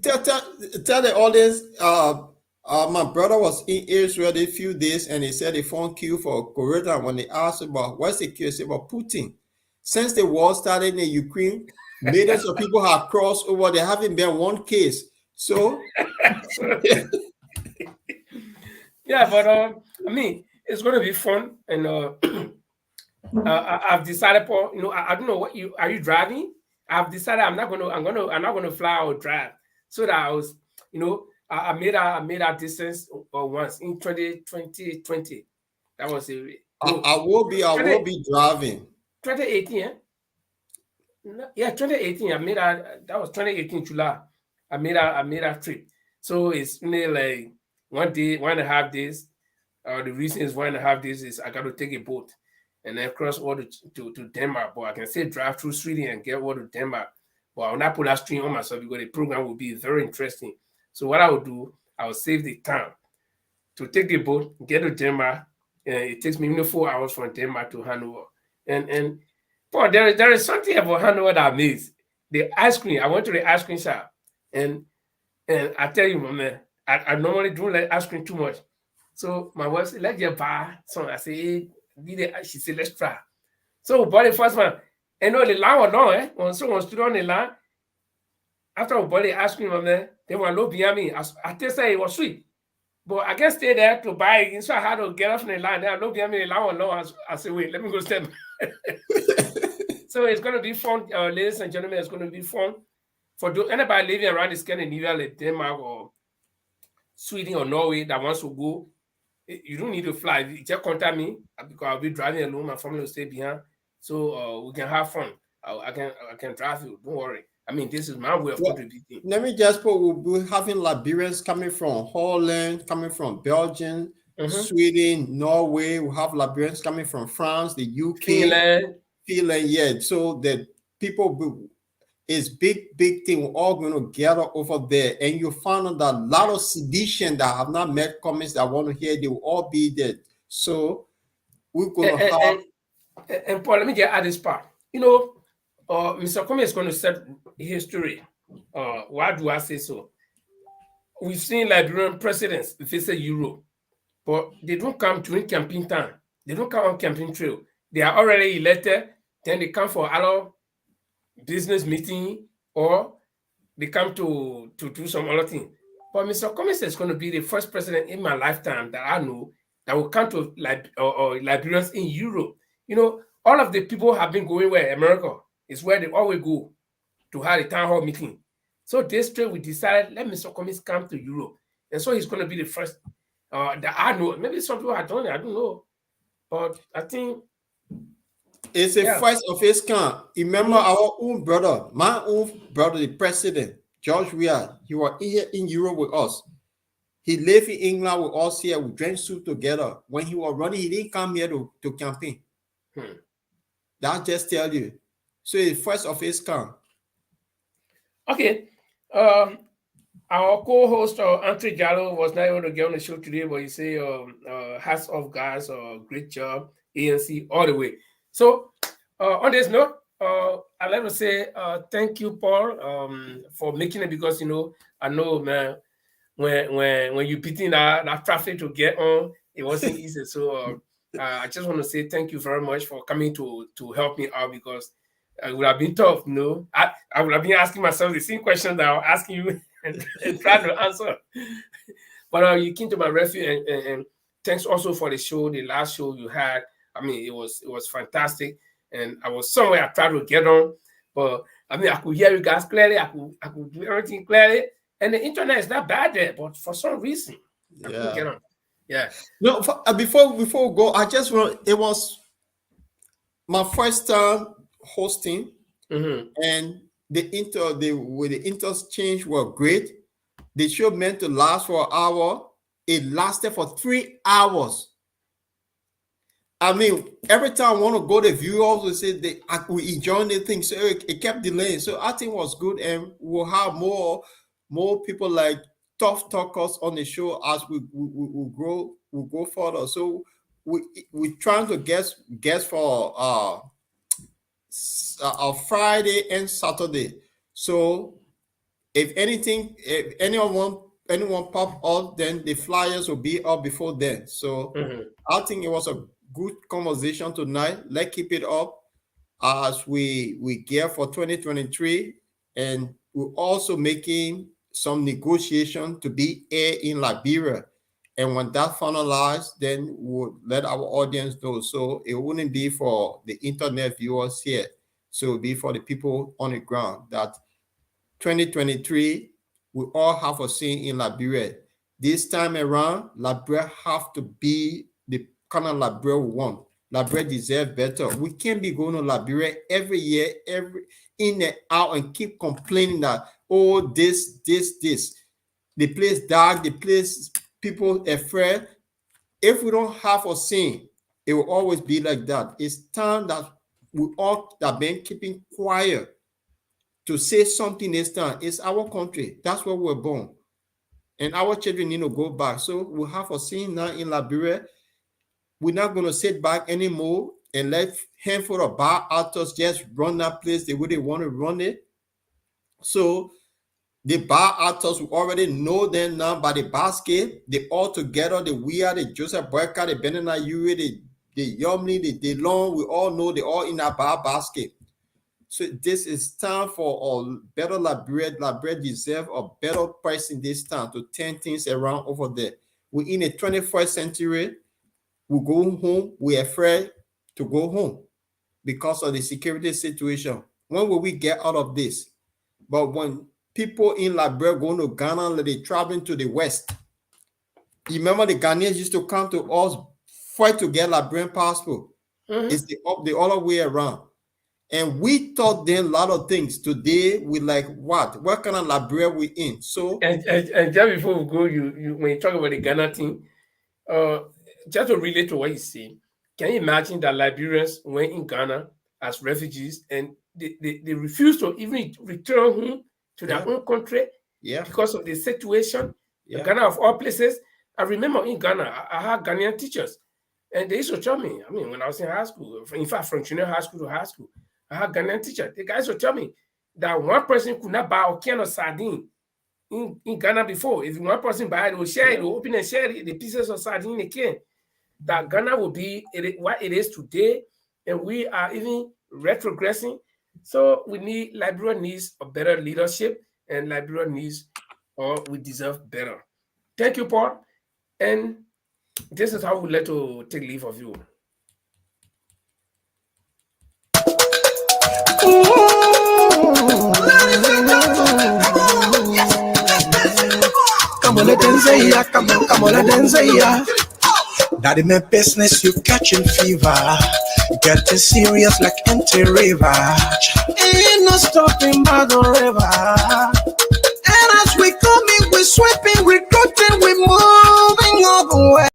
tell the audience, my brother was in Israel a few days and he said they found queue for Corona. When they asked about what's the queue, he said about Putin. Since the war started in Ukraine, millions of people have crossed over. There haven't been one case. So, yeah, but I mean, it's going to be fun, and I've decided, Paul. I don't know what are you driving? I've decided I'm not going to fly or drive, so that I was, I made a distance once in 2020. That was it. I will be driving. 2018, yeah, 2018. That was 2018 July. I made a trip. So it's only like 1 day, 1.5 days. The reason is 1.5 days is I got to take a boat and then cross over to Denmark. But I can still drive through Sweden and get over to Denmark. But I will not put that string on myself because the program will be very interesting. So what I will do, I will save the time to take the boat, get to Denmark. It takes me 4 hours from Denmark to Hanover. And Paul, there is something about Hanover that amazes. The ice cream. I went to the ice cream shop, and I tell you, man, I normally don't like ice cream too much. So my wife said, "Let's just buy some." I said, she said, "Let's try." So we bought the first one. And the line was long, When someone stood on the line, after we bought the ice cream, man, they were low behind me. I tasted it was sweet. But I can't stay there to buy it. So I had to get off the line. Then I looked behind me, the line was long. I said, wait, let me go stand. So it's going to be fun, ladies and gentlemen. It's going to be fun for anybody living around the Scandinavia, like Denmark or Sweden or Norway that wants to go. You don't need to fly. You just contact me because I'll be driving alone. My family will stay behind, so we can have fun. I can drive you. Don't worry. I mean, this is my way of contributing. Let me just put: we'll be having Liberians coming from Holland, coming from Belgium, Sweden, Norway. We have Liberians coming from France, the UK, Finland. Yeah, so the people is big thing. We're all going to gather over there, and you find out that a lot of sedition that have not met Cummings that want to hear, they will all be there. So we're going to have. And Paul, let me just add this part. Mr. Cummings is going to set history. Why do I say so? We've seen Liberian presidents visit Europe, but they don't come during campaign time. They don't come on campaign trail. They are already elected. Then they come for other business meeting, or they come to do some other thing. But Mr. Cummings is going to be the first president in my lifetime that I know that will come to Liberians in Europe. All of the people have been going where? America is where they always go to have a town hall meeting. So this trip we decided, let Mr. Cummings come to Europe. And so he's going to be the first that I know. Maybe some people have done it, I don't know. But I think it's a first of its kind. Remember our own brother, my own brother, the president, George Weah, he was here in Europe with us. He lived in England with us here. We drank soup together. When he was running, he didn't come here to campaign. That just tell you. So it's first of its kind. Okay. Our co-host, Andre Jallo, was not able to get on the show today, but he say, hats off, guys, great job, ANC, all the way. So, on this note, I'd like to say thank you, Paul, for making it, because, I know, man, when you're beating that traffic to get on, it wasn't easy. So, I just want to say thank you very much for coming to help me out, because it would have been tough, I would have been asking myself the same questions that I'm asking you and trying to answer. But you came to my refuge, and thanks also for the show, the last show you had. I mean, it was fantastic, and I was somewhere I tried to get on, but I mean, I could hear you guys clearly. I could do everything clearly, and the internet is not bad there, but for some reason, I couldn't get on. Yeah. No, before we go, I just want, it was my first time hosting, and the interchange were great. The show meant to last for an hour. It lasted for 3 hours. I mean, every time I want to go, the viewers will say we enjoying the thing, so it kept delaying. So I think it was good, and we'll have more people like tough talkers on the show as we grow, we'll go further. So we're trying to guess for Friday and Saturday. So if anyone pop up, then the flyers will be up before then. So I think it was a good conversation tonight. Let's keep it up as we gear for 2023, and we're also making some negotiation to be air in Liberia. And when that finalized, then we'll let our audience know. So it wouldn't be for the internet viewers here. So it'll be for the people on the ground that 2023, we all have a say in Liberia. This time around, Liberia have to be the kind of Liberia we want. Liberia deserves better. We can't be going to Liberia every year, every in and out, and keep complaining that, oh, this. The place dark, the place people afraid. If we don't have a say, it will always be like that. It's time that we all have been keeping quiet to say something this time. It's our country. That's where we're born. And our children need to go back. So we have a scene now in Liberia. We're not going to sit back anymore and let handful of bar actors just run that place the way they want to run it. So the bar actors, we already know them now by the basket. They all together, the Weir, the Joseph Boyka, the Benina Yuri, the Yomni, the Long, we all know they all in that bar basket. So this is time for a better Liberia. Liberia deserve a better person this time to turn things around over there. We're in the 21st century. We go home. We're afraid to go home because of the security situation. When will we get out of this? But when people in Liberia going to Ghana, they traveling to the West. You remember the Ghanaians used to come to us, fight to get Liberian passport. It's the other way around. And we taught them a lot of things. Today, we like, what kind of Liberia we in? So and just before we go, you when you talk about the Ghana thing, just to relate to what you say, can you imagine that Liberians went in Ghana as refugees and they refused to even return home to their own country because of the situation? Ghana of all places. I remember in Ghana, I had Ghanaian teachers, and they used to tell me, I mean, when I was in high school, in fact, from junior high school to high school, I had Ghanaian teacher. The guys would tell me that one person could not buy a can of sardine in Ghana before. If one person buy it, they will share it, they will open and share the pieces of sardine in a can. That Ghana will be what it is today, and we are even retrogressing. So Liberia needs a better leadership, and Liberia needs, or we deserve better. Thank you, Paul. And this is how we like to take leave of you. Come on, let them say ya. Come on, let them say ya. That in my business, you catching fever. Getting serious like empty river. Ain't no stopping by the river. And as we coming, we sweeping, we cutting, we moving all the way.